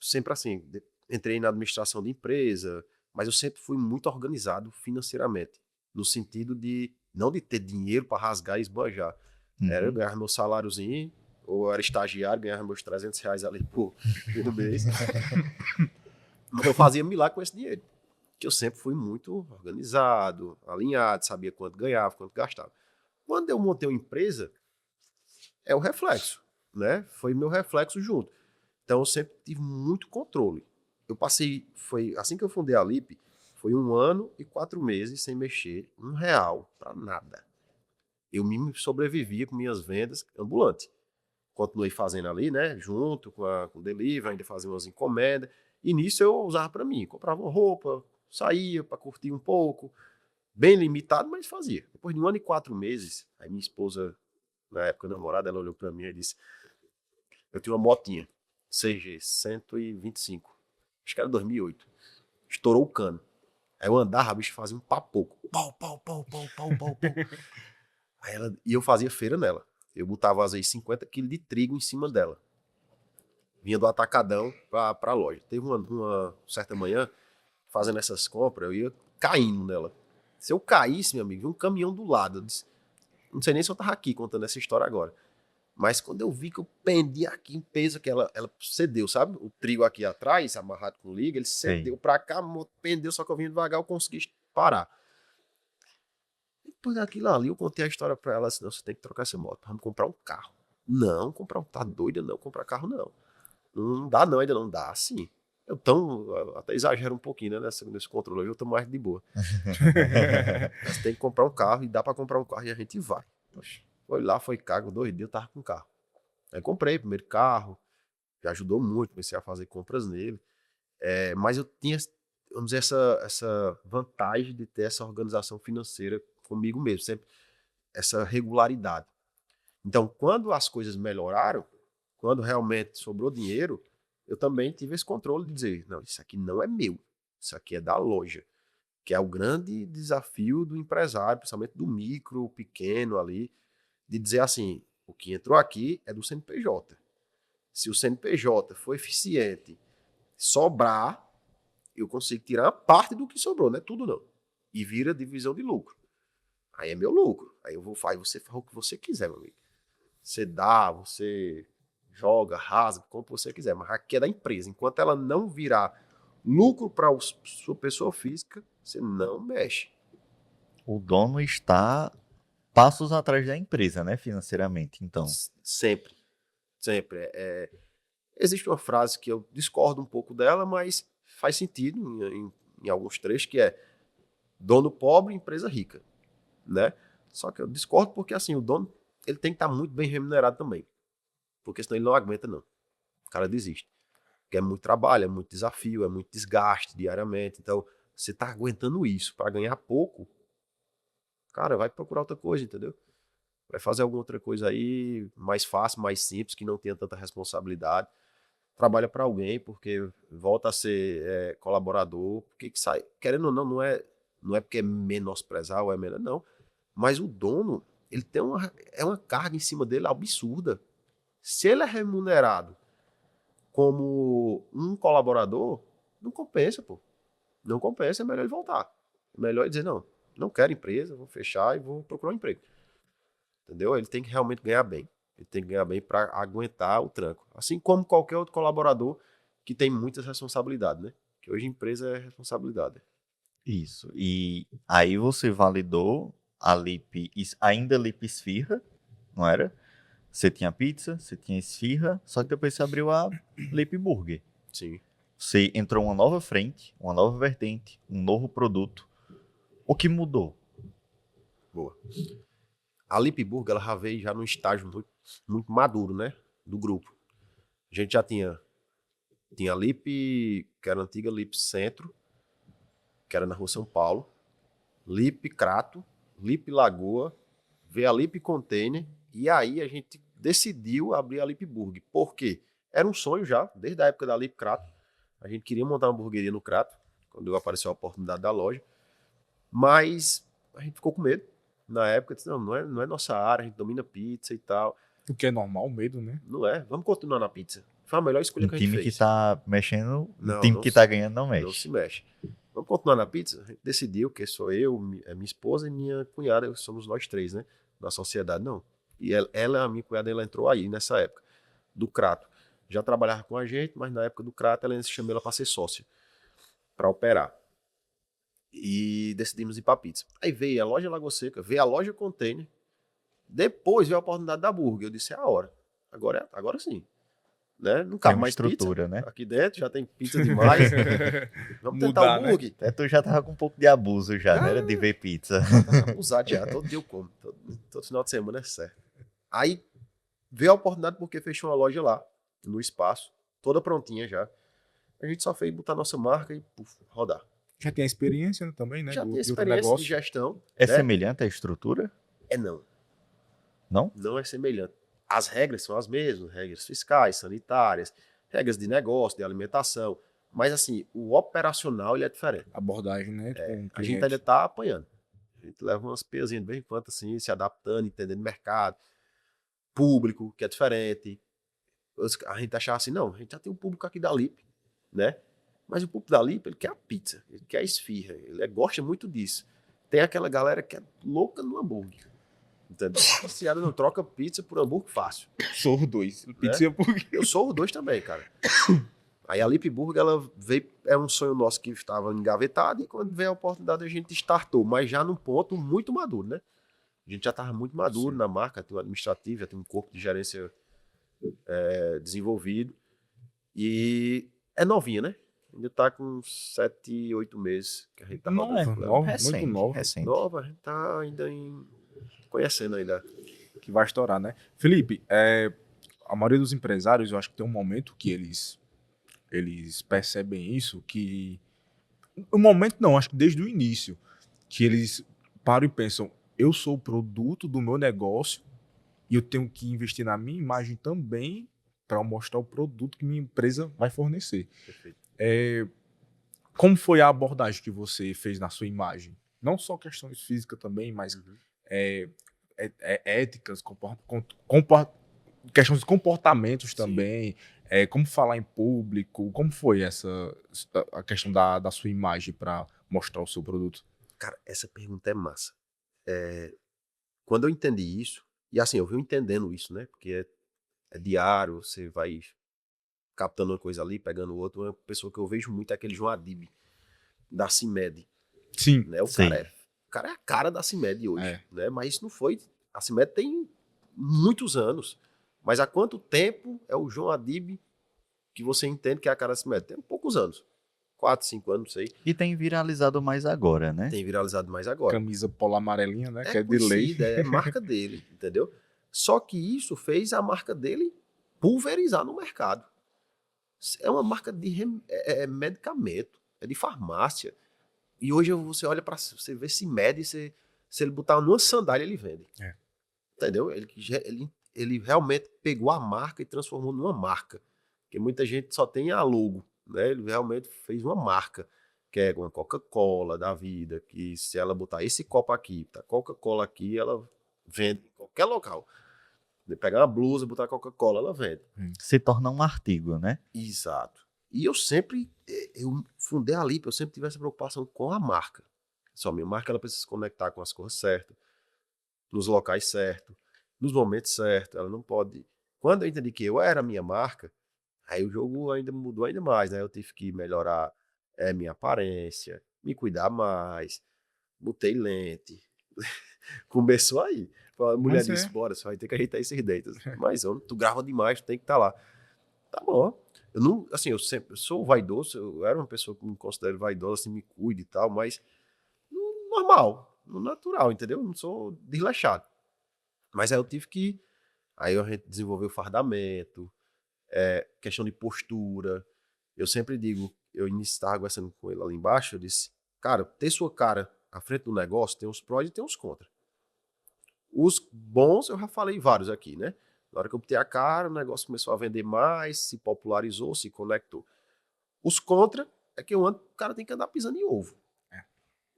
sempre assim, entrei na administração de empresa, mas eu sempre fui muito organizado financeiramente, no sentido de não de ter dinheiro para rasgar e esbanjar. Era eu Uhum. ganhar meu saláriozinho, ou eu era estagiário, ganhava meus R$ 300 ali por mês. Mas eu fazia milagre com esse dinheiro, que eu sempre fui muito organizado, alinhado, sabia quanto ganhava, quanto gastava. Quando eu montei uma empresa, é o reflexo, né? Foi meu reflexo junto. Então eu sempre tive muito controle. Eu passei, foi assim que eu fundei a Lip, foi 1 ano e 4 meses sem mexer R$ 1 para nada. Eu me sobrevivia com minhas vendas ambulante. Continuei fazendo ali, né? Junto com o delivery, ainda fazia umas encomendas. E nisso eu usava para mim. Comprava uma roupa, saía para curtir um pouco. Bem limitado, mas fazia. Depois de 1 ano e 4 meses, aí minha esposa, na época namorada, ela olhou para mim e disse: eu tinha uma motinha, CG 125. Acho que era 2008. Estourou o cano. Aí eu andava, a bicha fazia um papoco. Pau, pau, pau, pau, pau, pau, pau. E eu fazia feira nela. Eu botava às vezes 50 quilos de trigo em cima dela. Vinha do atacadão pra loja. Teve uma certa manhã, fazendo essas compras, eu ia caindo nela. Se eu caísse, meu amigo, vi um caminhão do lado. Eu disse, não sei nem se eu tava aqui contando essa história agora. Mas quando eu vi que eu pendi aqui em peso, que ela cedeu, sabe? O trigo aqui atrás, amarrado com liga, ele cedeu pra cá, pendeu, só que eu vim devagar, eu consegui parar. Depois daquilo ali, eu contei a história pra ela assim: não, você tem que trocar essa moto, vamos comprar um carro. Não, comprar um, tá doida não, comprar carro não. Não dá não, ainda não dá, sim. Eu até exagero um pouquinho, né, nesse controle, eu tô mais de boa. Mas tem que comprar um carro e dá pra comprar um carro e a gente vai. Poxa, foi lá, foi cargo, 2 dias eu tava com carro. Aí comprei o primeiro carro, já ajudou muito, comecei a fazer compras nele. Mas eu tinha, vamos dizer, essa vantagem de ter essa organização financeira comigo mesmo, sempre essa regularidade. Então, quando as coisas melhoraram, quando realmente sobrou dinheiro, eu também tive esse controle de dizer, não, isso aqui não é meu, isso aqui é da loja, que é o grande desafio do empresário, principalmente do micro, pequeno ali, de dizer assim, o que entrou aqui é do CNPJ. Se o CNPJ for eficiente, sobrar, eu consigo tirar parte do que sobrou, não é tudo não. E vira divisão de lucro. Aí é meu lucro. Aí eu vou fazer, você faz o que você quiser, meu amigo. Você dá, você joga, rasga, como você quiser. Mas aqui é da empresa. Enquanto ela não virar lucro para a sua pessoa física, você não mexe. O dono está passos atrás da empresa, né, financeiramente, então. Sempre. Sempre. Existe uma frase que eu discordo um pouco dela, mas faz sentido em alguns trechos, que é dono pobre, empresa rica, né? Só que eu discordo porque, assim, o dono ele tem que estar muito bem remunerado também, porque senão ele não aguenta, não. O cara desiste. Porque é muito trabalho, é muito desafio, é muito desgaste diariamente. Então, você tá aguentando isso para ganhar pouco, cara, vai procurar outra coisa, entendeu? Vai fazer alguma outra coisa aí mais fácil, mais simples, que não tenha tanta responsabilidade. Trabalha para alguém, porque volta a ser colaborador, porque que sai, querendo ou não, não é porque é menosprezar ou é menos, não. Mas o dono, ele tem uma carga em cima dele absurda. Se ele é remunerado como um colaborador, não compensa, pô. Não compensa, é melhor ele voltar. É melhor ele dizer, não, não quero empresa, vou fechar e vou procurar um emprego. Entendeu? Ele tem que realmente ganhar bem. Ele tem que ganhar bem para aguentar o tranco. Assim como qualquer outro colaborador que tem muitas responsabilidades, né? Que hoje empresa é responsabilidade. Isso. E aí você validou a Lip, ainda Lip Esfirra, não era? Você tinha pizza, você tinha esfirra, só que depois você abriu a Lip Burger. Sim, Você entrou uma nova frente, uma nova vertente, um novo produto. O que mudou? boa. A Lipburg, ela já veio já num estágio muito, muito maduro, né? Do grupo. A gente já tinha a Lip, que era a antiga Lip Centro, que era na rua São Paulo, Lip Crato, Lip Lagoa, veio a Lip Container, e aí a gente decidiu abrir a Lip Burger. Por quê? Era um sonho já, desde a época da Lip Crato. A gente queria montar uma hamburgueria no Crato, quando apareceu a oportunidade da loja. Mas a gente ficou com medo. Na época, disse, não é nossa área, a gente domina pizza e tal. O que é normal, o medo, né? Não é, vamos continuar na pizza. Foi a melhor escolha Um que a gente time fez. que tá mexendo, Não, um time não que se- tá ganhando não Não mexe. se mexe. Vamos continuar na pizza? A gente decidiu que sou eu, minha esposa e minha cunhada, somos nós três, né? Na sociedade, não. E ela, a minha cunhada, ela entrou aí nessa época, do Crato. Já trabalhava com a gente, mas na época do Crato, ela chamou ela para ser sócia, para operar. E decidimos ir para pizza. Aí veio a loja Lagoa Seca, veio a loja Container, depois veio a oportunidade da Burger. Eu disse, é a hora. Agora sim. Né? Não Tem cabe uma mais estrutura, pizza. né? Aqui dentro já tem pizza demais. Vamos tentar Mudar, o né? Burger. Até tu já tava com um pouco de abuso já, né? De ver pizza. Tá abusado já, todo dia eu como. Todo final de semana é certo. Aí veio a oportunidade porque fechou uma loja lá, no espaço, toda prontinha já. A gente só fez botar nossa marca e rodar. Já tem a experiência, né, também, né? Já tem de outro experiência de negócio. gestão. É né? semelhante à estrutura? Não. Não? Não é semelhante. As regras são as mesmas, regras fiscais, sanitárias, regras de negócio, de alimentação. Mas assim, o operacional ele é diferente. Abordagem, né? Com o A gente cliente. ainda tá apanhando. A gente leva umas pezinhas de vez em quando, assim, se adaptando, entendendo o mercado. Público, que é diferente. A gente achava assim, não, a gente já tem um público aqui da Lip, né? Mas o público da Lip, ele quer a pizza, ele quer a esfirra, ele gosta muito disso. Tem aquela galera que é louca no hambúrguer. Entendeu? A senhora não troca pizza por hambúrguer fácil. Sou dois. Pizza e hambúrguer. Eu sou os dois também, cara. Aí a Lip Burger, ela veio, é um sonho nosso que estava engavetado, e quando veio a oportunidade a gente startou, mas já num ponto muito maduro, né? A gente já estava muito maduro na marca, tem um administrativo, já tem um corpo de gerência desenvolvido. E é novinha, né? Ainda tá com 7, 8 meses que a gente tá rodando. Nova, Recente, muito nova. recente. Nova, a gente tá ainda conhecendo ainda. Que vai estourar, né? Felipe, a maioria dos empresários, eu acho que tem um momento que eles percebem isso, que... Um momento não, acho que desde o início, que eles param e pensam, eu sou o produto do meu negócio e eu tenho que investir na minha imagem também para mostrar o produto que minha empresa vai fornecer. Perfeito. Como foi a abordagem que você fez na sua imagem? Não só questões físicas também, mas éticas, questões de comportamentos também, como falar em público, como foi a questão da sua imagem para mostrar o seu produto? Cara, essa pergunta é massa. Quando eu entendi isso, e assim, eu venho entendendo isso, né? Porque é diário, você vai captando uma coisa ali, pegando outra. Uma pessoa que eu vejo muito é aquele João Adib, da CIMED. Sim, Né? O Sim. cara é a cara da CIMED hoje. É. Né? Mas isso não foi... A CIMED tem muitos anos. Mas há quanto tempo é o João Adib que você entende que é a cara da CIMED? Tem poucos anos. 4, 5 anos, não sei. E tem viralizado mais agora, né? Tem viralizado mais agora. camisa polar amarelinha, né? que é de lei. conhecida, é marca dele, entendeu? Só que isso fez a marca dele pulverizar no mercado. É uma marca de medicamento, é de farmácia. E hoje você olha para você ver se mede, se ele botar numa sandália, ele vende. Entendeu? Ele realmente pegou a marca e transformou numa marca. Porque muita gente só tem a logo, né? Ele realmente fez uma marca, que é uma Coca-Cola da vida, que se ela botar esse copo aqui, tá Coca-Cola aqui, ela vende em qualquer local. Pegar uma blusa, botar Coca-Cola, ela vende. Se torna um artigo, né? Exato. E eu fundei a Lip, eu sempre tive essa preocupação com a marca. Só minha marca, ela precisa se conectar com as cores certas, nos locais certos, nos momentos certos. Ela não pode... Quando eu entendi que eu era a minha marca, aí o jogo ainda mudou ainda mais, né? Eu tive que melhorar minha aparência, me cuidar mais, botei lente. Começou aí. A mulher disse, bora, você vai ter que ajeitar esses dentes. Mas tu grava demais, tu tem que estar lá. Tá bom. Eu não, assim, eu sempre sou vaidoso, eu era uma pessoa que me considero vaidosa, assim, me cuide e tal, mas normal, natural, entendeu? Eu não sou desleixado. Mas aí eu tive que... Aí a gente desenvolveu fardamento, questão de postura. Eu sempre digo, eu estava conversando com ele ali embaixo, eu disse, cara, ter sua cara à frente do negócio tem uns prós e tem uns contras. Os bons, eu já falei vários aqui, né? Na hora que eu botei a cara, o negócio começou a vender mais, se popularizou, se conectou. Os contra é que o cara tem que andar pisando em ovo.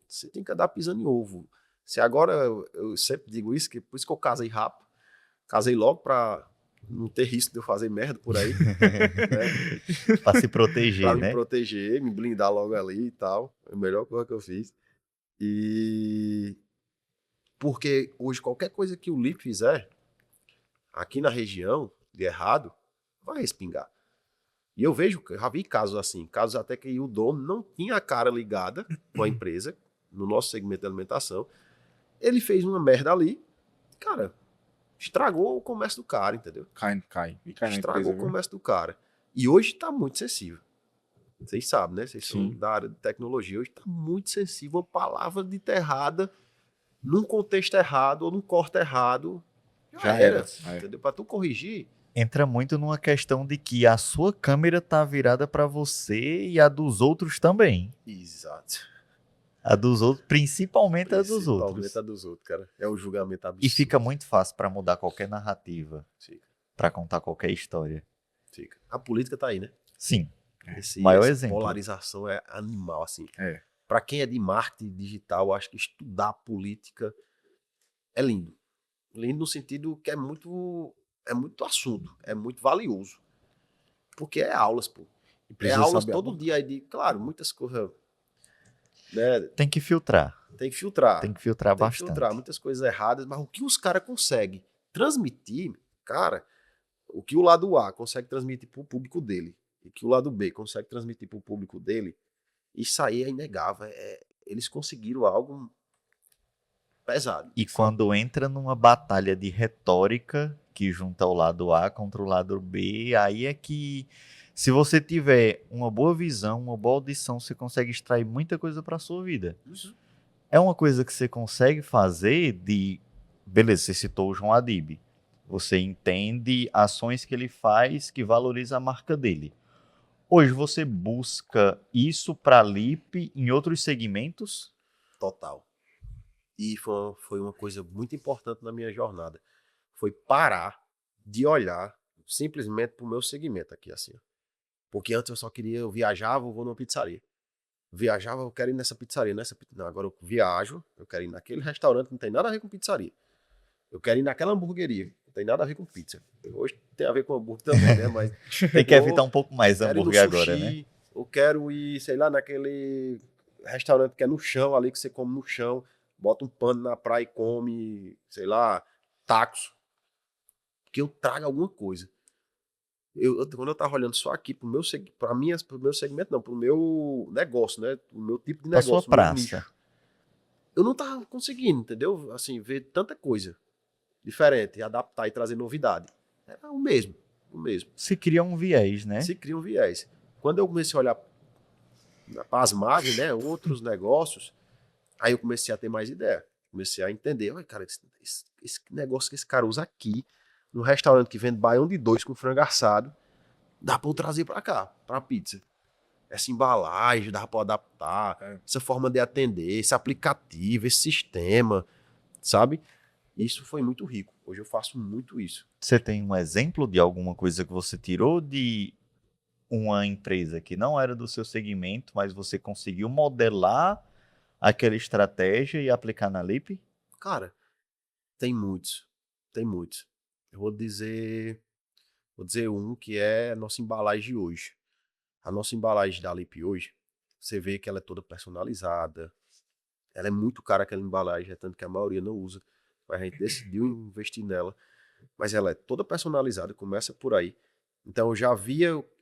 Você tem que andar pisando em ovo. Se agora, eu sempre digo isso, que por isso que eu casei rápido. Casei logo pra não ter risco de eu fazer merda por aí. Né? Pra se proteger, Pra me né? proteger, me blindar logo ali e tal. É a melhor coisa que eu fiz. E porque hoje qualquer coisa que o Lipe fizer aqui na região de errado, vai respingar. E eu vejo, já vi casos assim, casos até que o dono não tinha a cara ligada com a empresa, no nosso segmento de alimentação. Ele fez uma merda ali, cara, estragou o comércio do cara, entendeu? Cai na Estragou empresa, o viu? comércio do cara. E hoje tá muito sensível. Vocês sabem, né? Vocês são Sim. da área de tecnologia. Hoje tá muito sensível. Uma palavra dita errada, num contexto errado ou num corte errado, já era. É. Entendeu? Pra tu corrigir, Entra muito numa questão de que a sua câmera tá virada pra você e a dos outros também. exato. A dos outros, principalmente a dos outros. Principalmente a dos outros, cara. É um julgamento absurdo. E fica muito fácil pra mudar qualquer narrativa, Fica, pra contar qualquer história. fica. A política tá aí, né? Sim, Maior exemplo. polarização é animal, assim. É. Pra quem é de marketing digital, eu acho que estudar política é lindo. Lindo no sentido que é muito assunto, é muito valioso. Porque é aulas, pô. E É precisa aulas saber todo dia aí de, claro, muitas coisas, né? Tem que filtrar. Tem que filtrar. Tem que filtrar Tem que bastante. filtrar muitas coisas erradas, mas o que os caras conseguem transmitir, cara, o que o lado A consegue transmitir pro público dele e que o lado B consegue transmitir pro público dele, isso aí é inegável. Eles conseguiram algo pesado. E quando entra numa batalha de retórica que junta o lado A contra o lado B, aí é que, se você tiver uma boa visão, uma boa audição, você consegue extrair muita coisa para sua vida. É uma coisa que você consegue fazer de... Beleza, você citou o João Adib. Você entende ações que ele faz que valoriza a marca dele. Hoje você busca isso para a Lip em outros segmentos? Total. E foi uma coisa muito importante na minha jornada. Foi parar de olhar simplesmente pro meu segmento aqui, assim. Porque antes eu só queria, eu viajava, eu vou numa pizzaria. Viajava, eu quero ir nessa pizzaria, Não, agora eu viajo, eu quero ir naquele restaurante que não tem nada a ver com pizzaria. Eu quero ir naquela hamburgueria, não tem nada a ver com pizza. Hoje tem a ver com hambúrguer também, né? Mas Tem que evitar um pouco mais quero ir no hambúrguer sushi, agora, né? eu quero ir, sei lá, naquele restaurante que é no chão ali, que você come no chão, bota um pano na praia e come, sei lá, tacos. Que eu traga alguma coisa. Quando eu tava olhando só aqui pro meu segmento, não, pro meu negócio, né? O meu tipo de Pra sua negócio, o meu praça. nicho. Eu não tava conseguindo, entendeu? Assim, ver tanta coisa diferente, adaptar e trazer novidade. Era o mesmo. Se cria um viés, né? Se cria um viés. Quando eu comecei a olhar para as margens, né, outros negócios, aí eu comecei a ter mais ideia. Comecei a entender, olha, cara, esse negócio que esse cara usa aqui, no restaurante que vende baião de 2 com frango assado, dá para eu trazer para cá, para pizza. Essa embalagem, dá para adaptar, essa forma de atender, esse aplicativo, esse sistema, sabe? Isso foi muito rico. Hoje eu faço muito isso. Você tem um exemplo de alguma coisa que você tirou de uma empresa que não era do seu segmento, mas você conseguiu modelar aquela estratégia e aplicar na Lip? Cara, tem muitos. Eu vou dizer um que é a nossa embalagem de hoje. A nossa embalagem da Lip hoje, você vê que ela é toda personalizada. Ela é muito cara, aquela embalagem, é tanto que a maioria não usa. Mas a gente decidiu investir nela. Mas ela é toda personalizada, começa por aí. Então eu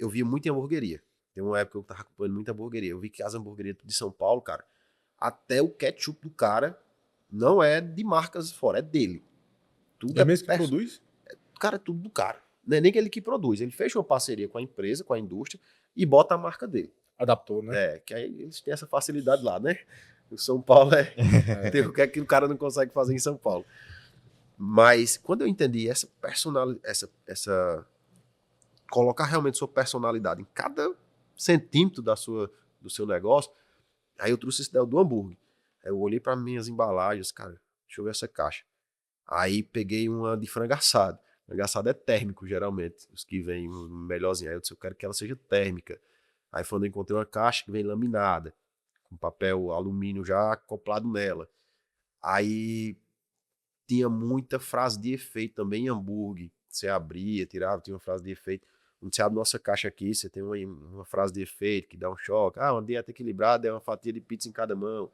via muito em hamburgueria. Tem uma época que eu tava acompanhando muita hamburgueria. Eu vi que as hamburguerias de São Paulo, cara, até o ketchup do cara não é de marcas fora, é dele. Tudo É mesmo que produz? Cara, é tudo do cara. Não é nem ele que produz. Ele fecha uma parceria com a empresa, com a indústria e bota a marca dele. Adaptou, né? É, que aí eles têm essa facilidade lá, né? O São Paulo tem o que é que o cara não consegue fazer em São Paulo. Mas quando eu entendi essa personalidade, colocar realmente sua personalidade em cada centímetro do seu negócio, aí eu trouxe esse ideia do hambúrguer. Aí eu olhei para minhas embalagens, cara, deixa eu ver essa caixa. Aí peguei uma de frango assado. O engraçado é térmico, geralmente. Os que vêm melhorzinho. Aí eu disse, eu quero que ela seja térmica. Aí foi quando eu encontrei uma caixa que vem laminada, com papel alumínio já acoplado nela. Aí tinha muita frase de efeito também em hambúrguer. Você abria, tirava, tinha uma frase de efeito. Quando você abre nossa caixa aqui, você tem uma frase de efeito que dá um choque. Uma dieta equilibrada é uma fatia de pizza em cada mão.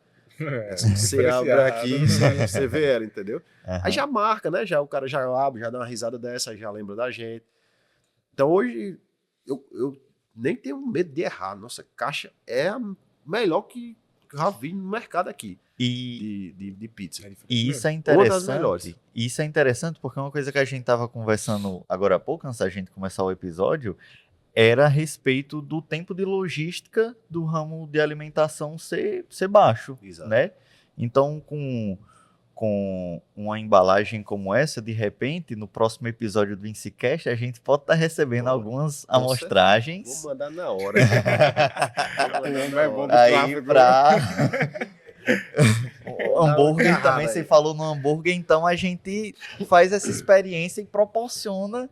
Assim que você abre aqui, você vê ela, entendeu? Aí já marca, né? Já, o cara já abre, já dá uma risada dessa, já lembra da gente. Então hoje eu nem tenho medo de errar. Nossa caixa é a melhor que já vi no mercado aqui de pizza. E isso é Uma das melhores. interessante. Isso é interessante porque uma coisa que a gente estava conversando agora há pouco, antes da gente começar o episódio, era a respeito do tempo de logística do ramo de alimentação ser baixo, Exato. né? Então, com uma embalagem como essa, de repente, no próximo episódio do InsiCast, a gente pode estar recebendo algumas amostragens. Vou mandar na hora. Aí para o hambúrguer também, você falou no hambúrguer, então a gente faz essa experiência e proporciona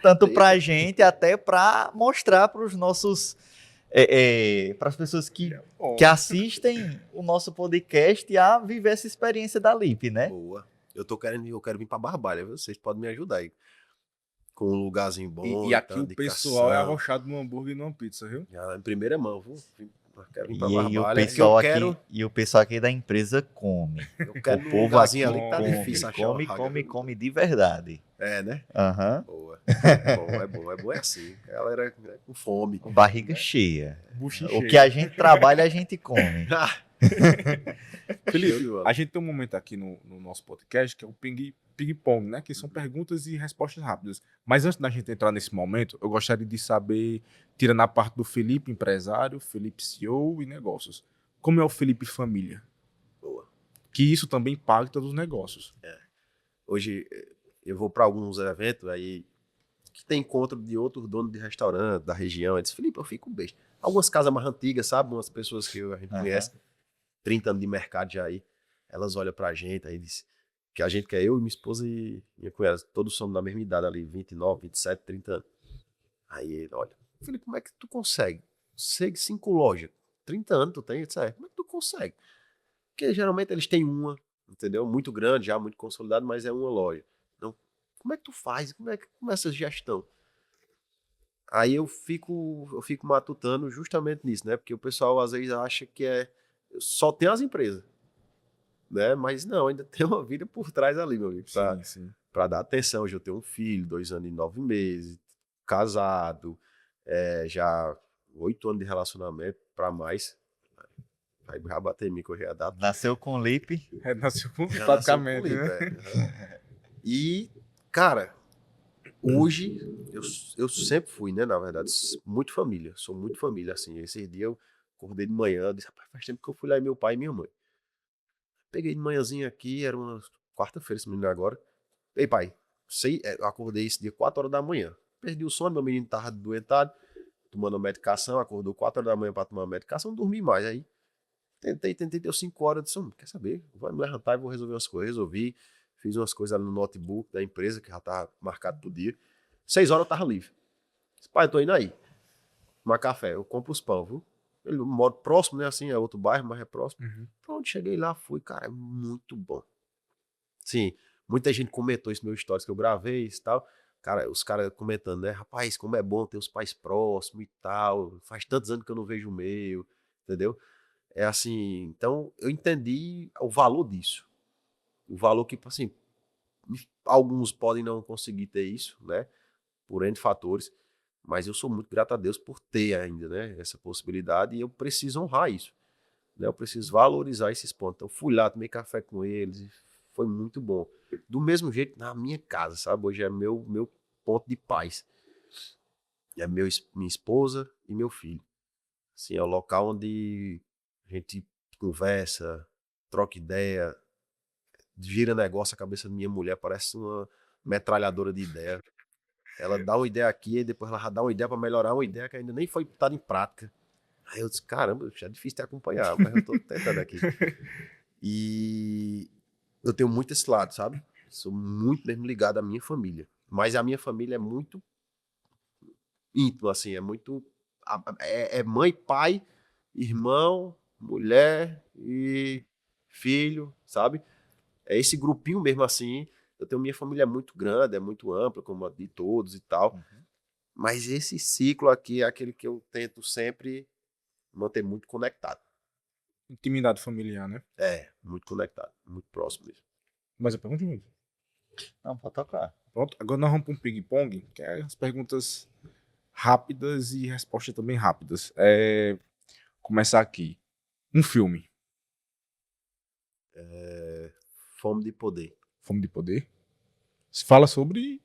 tanto pra gente até pra mostrar para os nossos para as pessoas que assistem o nosso podcast a viver essa experiência da LIP, né? Boa. Eu quero vir pra Barbalha, viu? Vocês podem me ajudar aí. Com um lugarzinho bom. E aqui o pessoal é arrochado no hambúrguer e numa pizza, viu? Já em primeira mão, viu? Quero vir pra E Barbalha. o pessoal aqui da empresa come. Eu quero O um povo lugarzinho aqui ali que tá difícil achar. come de verdade. É, né? Aham. Boa. É bom, é assim. A galera com fome. Barriga cheia. Bucha O cheia. que a gente trabalha, a gente come. Felipe, a gente tem um momento aqui no nosso podcast que é o ping-pong, né? Que são perguntas e respostas rápidas. Mas antes da gente entrar nesse momento, eu gostaria de saber, tirando a parte do Felipe empresário, Felipe CEO e negócios, como é o Felipe família? Boa. Que isso também impacta dos negócios. Hoje eu vou para alguns eventos aí que tem encontro de outros donos de restaurante da região. Eu disse, Felipe, eu fico besta. Algumas casas mais antigas, sabe? Umas pessoas que a gente conhece, 30 anos de mercado já aí, elas olham pra gente, aí diz que a gente quer, eu e minha esposa e minha cunhada, todos somos da mesma idade ali, 29, 27, 30 anos. Aí ele, olha, Felipe, como é que tu consegue? Segue 5 lojas, 30 anos tu tem, eu disse, como é que tu consegue? Porque geralmente eles têm uma, entendeu? Muito grande, já muito consolidado, mas é uma loja. Então, como é que tu faz? Como é essa gestão? Aí eu fico matutando justamente nisso, né? Porque o pessoal às vezes acha que só tem as empresas, né? Mas não, ainda tem uma vida por trás ali, meu amigo, para dar atenção. Hoje eu tenho um filho, 2 anos e 9 meses, casado, já 8 anos de relacionamento para mais. Aí já bater em mim que eu já ia dar. Nasceu com Lipe. Nasceu praticamente, né? E, cara, hoje eu sempre fui, né, na verdade, muito família. Sou muito família, assim. Esse dia eu acordei de manhã, disse, rapaz, faz tempo que eu fui lá e meu pai e minha mãe. Peguei de manhãzinha aqui, era uma quarta-feira, se não me engano agora. Ei, pai, eu acordei esse dia 4 horas da manhã. Perdi o sono, meu menino tava doentado, tomando medicação, acordou 4 horas da manhã pra tomar uma medicação, não dormi mais. Aí tentei, deu 5 horas, disse, quer saber? Vou me levantar e vou resolver umas coisas. Resolvi, fiz umas coisas ali no notebook da empresa, que já tava marcado pro dia. 6 horas eu tava livre. Disse, pai, eu tô indo aí. Tomar café, eu compro os pão, viu? Ele mora próximo, né? Assim, é outro bairro, mas é próximo. Pronto, cheguei lá, fui, cara, é muito bom. Sim, muita gente comentou isso nos meus stories que eu gravei e tal. Cara, os caras comentando, né? Rapaz, como é bom ter os pais próximos e tal. Faz tantos anos que eu não vejo o meu, entendeu? É assim, então eu entendi o valor disso. O valor que, assim, alguns podem não conseguir ter isso, né? Por N fatores. Mas eu sou muito grato a Deus por ter ainda, né, essa possibilidade, e eu preciso honrar isso, né? Eu preciso valorizar esses pontos. Então fui lá, tomei café com eles, e foi muito bom. Do mesmo jeito na minha casa, sabe? Hoje é meu ponto de paz. É minha esposa e meu filho. Assim, é o local onde a gente conversa, troca ideia, gira negócio. A cabeça da minha mulher parece uma metralhadora de ideia. Ela dá uma ideia aqui e depois ela já dá uma ideia para melhorar uma ideia que ainda nem foi botada em prática. Aí eu disse, caramba, já é difícil de acompanhar, mas eu tô tentando aqui. E eu tenho muito esse lado, sabe? Sou muito mesmo ligado à minha família. Mas a minha família é muito íntima, assim, é muito... É mãe, pai, irmão, mulher e filho, sabe? É esse grupinho mesmo assim. Eu tenho minha família muito grande, é muito ampla, como a de todos e tal. Mas esse ciclo aqui é aquele que eu tento sempre manter muito conectado. Intimidade familiar, né? É, muito conectado, muito próximo mesmo. Mas a pergunta muito. Não, pode tocar. Pronto, agora nós vamos para um ping-pong, que é as perguntas rápidas e respostas também rápidas. Começar aqui. Um filme. Fome de poder. Fome de Poder. Se fala sobre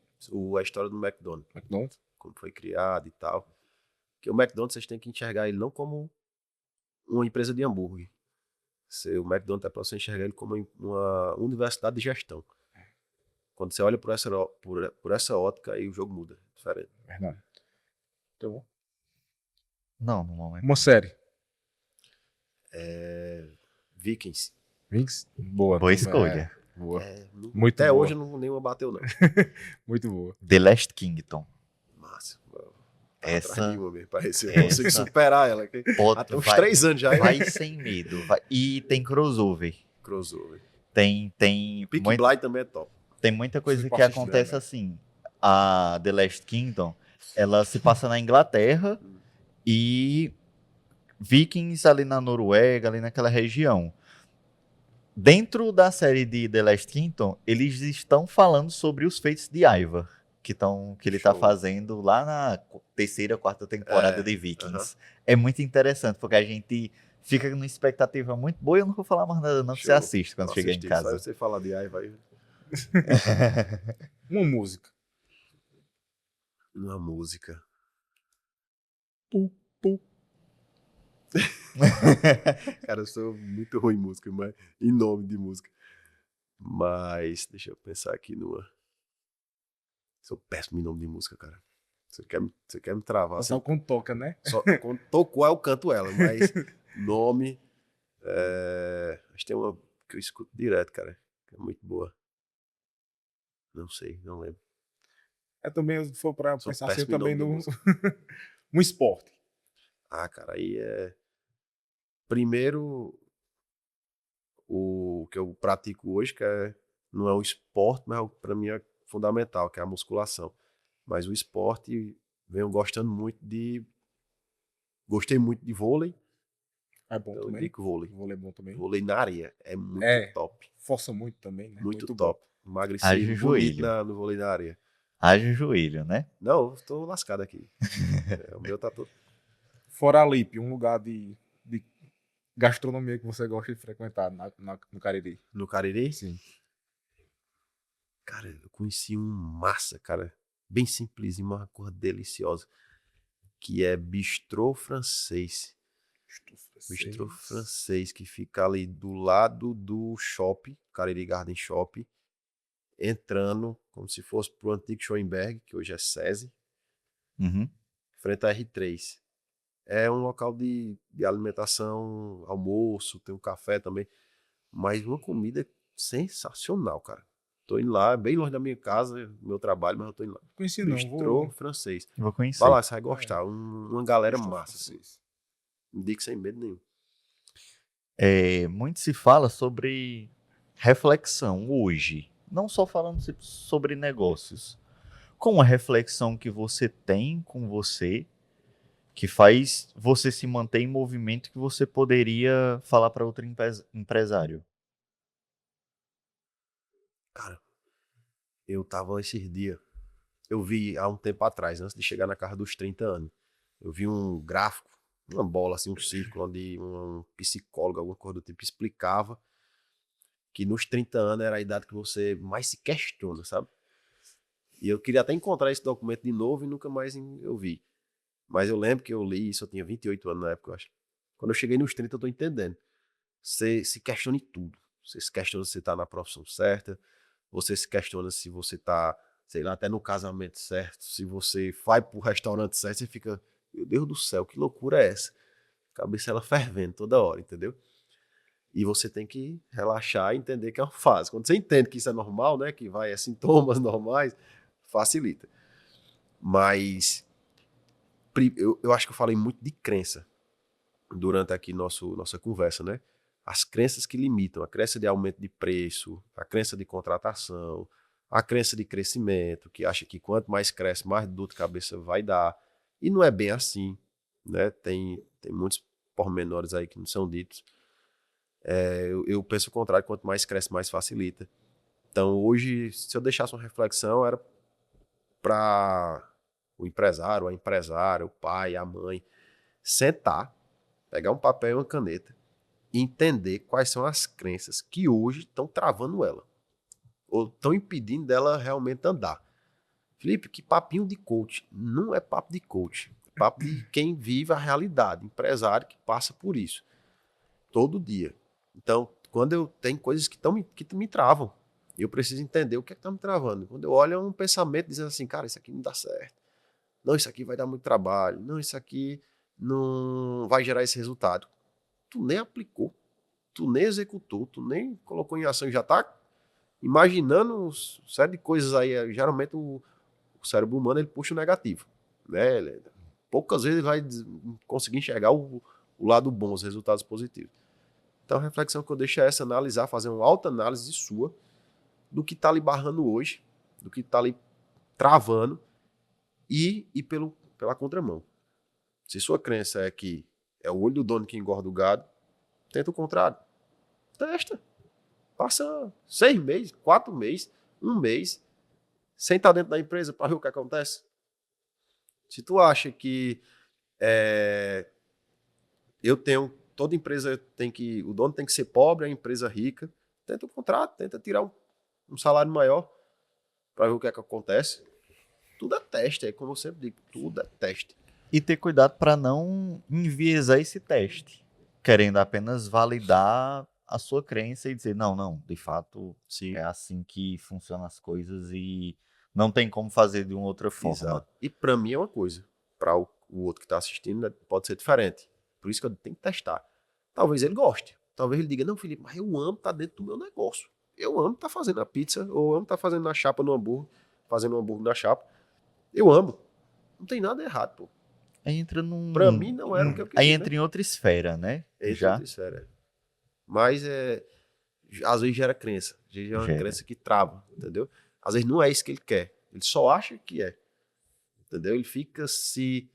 A história do McDonald's, McDonald's. como foi criado e tal. Porque o McDonald's vocês têm que enxergar ele não como uma empresa de hambúrguer. O McDonald's é para você enxergar ele como uma universidade de gestão. Quando você olha por essa ótica, aí o jogo muda. É diferente. Verdade. Então, Não, no momento. uma série. Vikings. Vinx? Boa. Boa escolha. Boa. Muito Até boa. hoje nenhuma bateu, não. Muito boa. The Last Kingdom. Massa. Essa Atrás de uma mesmo, pra ver se eu essa- consigo superar ela. Que pode, até uns vai, 3 anos já. vai sem medo. E tem crossover. Crossover. Tem Peaky muito- Blinders também é top. Tem muita coisa Fui que pra assistir, acontece né? assim. A The Last Kingdom, ela se passa na Inglaterra e Vikings ali na Noruega, ali naquela região. Dentro da série de The Last Kingdom, eles estão falando sobre os feitos de Ivar, que ele tá Show. fazendo lá na terceira, quarta temporada É, de Vikings. É muito interessante, porque a gente fica numa expectativa muito boa e eu não vou falar mais nada não, que você Show. assiste quando Vou chegar em assistir, casa. Só você falar de Ai, vai. Uma música. Uma música. Pu, pu. Cara, eu sou muito ruim em música, mas em nome de música. Mas deixa eu pensar aqui numa. Sou péssimo em nome de música, cara. Você quer me travar? Só quando toca, né? Só, quando tocou, eu canto ela, mas nome. Acho que tem uma que eu escuto direto, cara. Que é muito boa. Não sei, não lembro. Também, se for pra Sou pensar assim, eu péssimo em também nome no... da um esporte. Ah, cara, aí é. Primeiro, o que eu pratico hoje, não é um esporte, mas pra mim é fundamental, que é a musculação. Mas o esporte, venho gostando muito de. Gostei muito de vôlei, É bom então eu também. indico vôlei. Vôlei é bom também. Vôlei na areia, é muito top. Força muito também, né? Muito bom. top. Emagreci Haja bonito joelho. no vôlei na areia. Haja o joelho, né? Não, eu tô lascado aqui. O meu tá todo. Fora a Lipe, um lugar de gastronomia que você gosta de frequentar no Cariri. No Cariri? Sim. Cara, eu conheci um massa, cara. Bem simplesinho, uma coisa deliciosa. Que é bistrô francês. Bistrô francês, que fica ali do lado do shopping, Cariri Garden Shopping. Entrando, como se fosse pro antigo Schoenberg, que hoje é SESI. Uhum. Frente à R3. É um local de alimentação, almoço, tem um café também. Mas uma comida sensacional, cara. Tô indo lá, bem longe da minha casa, meu trabalho, mas eu tô indo lá. Conheci não, Bistrô francês. Vou conhecer. Vai lá, você vai gostar. Uma galera Bistrô massa, assim. francês. Indico sem medo nenhum. Muito se fala sobre reflexão hoje, não só falando sobre negócios, com a reflexão que você tem com você, que faz você se manter em movimento, que você poderia falar para outro empresário. Cara, eu tava esses dias, eu vi há um tempo atrás, antes de chegar na casa dos 30 anos, eu vi um gráfico, uma bola, assim, um círculo, onde um psicólogo, alguma coisa do tipo, explicava que nos 30 anos era a idade que você mais se questiona, sabe? E eu queria até encontrar esse documento de novo e nunca mais eu vi. Mas eu lembro que eu li isso, eu tinha 28 anos na época, eu acho. Quando eu cheguei nos 30, eu tô entendendo. Você se questiona em tudo. Você se questiona se você tá na profissão certa, você se questiona se você tá, sei lá, até no casamento certo, se você vai pro restaurante certo, você fica, meu Deus do céu, que loucura é essa? Cabeça ela fervendo toda hora, entendeu? E você tem que relaxar e entender que é uma fase. Quando você entende que isso é normal, né, que vai, é sintomas normais, facilita. Mas eu acho que eu falei muito de crença durante aqui nossa conversa, né? As crenças que limitam, a crença de aumento de preço, a crença de contratação, a crença de crescimento, que acha que quanto mais cresce, mais dor de cabeça vai dar. E não é bem assim, né? Tem muitos pormenores aí que não são ditos. Eu penso o contrário, quanto mais cresce, mais facilita. Então, hoje, se eu deixasse uma reflexão, era para o empresário, a empresária, o pai, a mãe, sentar, pegar um papel e uma caneta e entender quais são as crenças que hoje estão travando ela, ou estão impedindo dela realmente andar. Felipe, que papinho de coach. Não é papo de coach, é papo de quem vive a realidade, empresário que passa por isso todo dia. Então, quando eu tenho coisas que me travam, eu preciso entender o que é que está me travando. Quando eu olho um pensamento dizendo assim, cara, isso aqui não dá certo. Não, isso aqui vai dar muito trabalho. Não, isso aqui não vai gerar esse resultado. Tu nem aplicou, tu nem executou, tu nem colocou em ação, já está imaginando série de coisas aí. Geralmente o cérebro humano ele puxa o negativo, né? Poucas vezes ele vai conseguir enxergar o lado bom, os resultados positivos. Então a reflexão que eu deixo é essa, analisar, fazer uma autoanálise sua do que está lhe barrando hoje, do que está lhe travando e pela contramão. Se sua crença é que é o olho do dono que engorda o gado, tenta o contrário. Testa. Passa 6 meses, 4 meses, 1 mês, sem estar dentro da empresa para ver o que acontece. Se tu acha que toda empresa o dono tem que ser pobre, a empresa rica, tenta o contrato, tenta tirar um salário maior para ver o que é que acontece. Tudo é teste, é como eu sempre digo, tudo é teste. E ter cuidado para não enviesar esse teste, querendo apenas validar a sua crença e dizer, não, de fato, Sim. é assim que funcionam as coisas e não tem como fazer de uma outra forma. Exato. E para mim é uma coisa, para o outro que está assistindo pode ser diferente. Por isso que eu tenho que testar. Talvez ele goste, talvez ele diga, não, Felipe, mas eu amo estar dentro do meu negócio. Eu amo estar fazendo a pizza, ou eu amo estar fazendo na chapa no hambúrguer, fazendo um hambúrguer na chapa. Eu amo. Não tem nada errado, pô. Aí entra Pra mim não era o que eu queria. Aí entra em outra esfera, né? Entra em outra esfera. Mas às vezes gera crença. Às vezes é uma crença que trava, entendeu? Às vezes não é isso que ele quer. Ele só acha que é. Entendeu? Ele fica se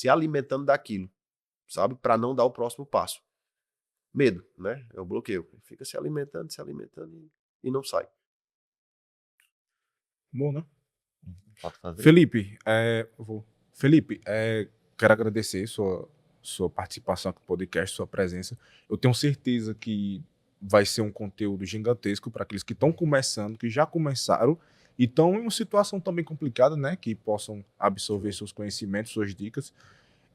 alimentando daquilo, sabe? Para não dar o próximo passo. Medo, né? É o bloqueio. Ele fica se alimentando e não sai. Bom, né? Pode fazer. Felipe, quero agradecer sua participação aqui no podcast, sua presença. Eu tenho certeza que vai ser um conteúdo gigantesco para aqueles que estão começando, que já começaram e estão em uma situação também complicada, né? Que possam absorver seus conhecimentos, suas dicas.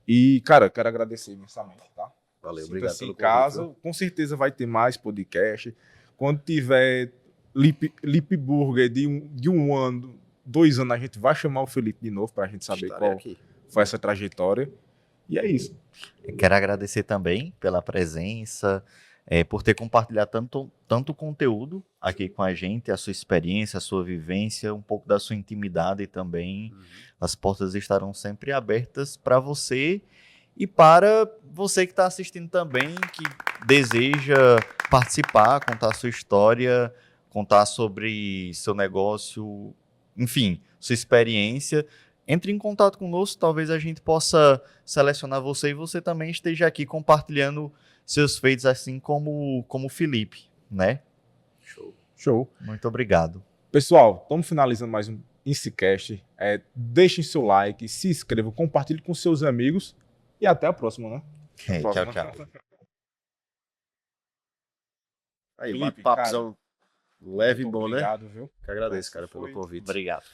E, cara, quero agradecer imensamente, tá? Valeu, Sinta-se obrigado pelo em casa, convite. com certeza vai ter mais podcast. Quando tiver Lip Burger de um ano, 2 anos, a gente vai chamar o Felipe de novo para a gente saber Estarei qual aqui. foi essa trajetória. E é isso. Eu quero agradecer também pela presença, por ter compartilhado tanto conteúdo aqui com a gente, a sua experiência, a sua vivência, um pouco da sua intimidade também. As portas estarão sempre abertas para você e para você que está assistindo também, que deseja participar, contar a sua história, contar sobre seu negócio, enfim, sua experiência. Entre em contato conosco, talvez a gente possa selecionar você e você também esteja aqui compartilhando seus feitos, assim como o Felipe, né? Show. Muito obrigado. Pessoal, estamos finalizando mais um InsiCast. Deixem seu like, se inscrevam, compartilhem com seus amigos e até a próxima, né? Tchau. Aí, Felipe, bate-papozão leve e bom, obrigado, né? Viu? Que agradeço, cara, pelo convite. Obrigado.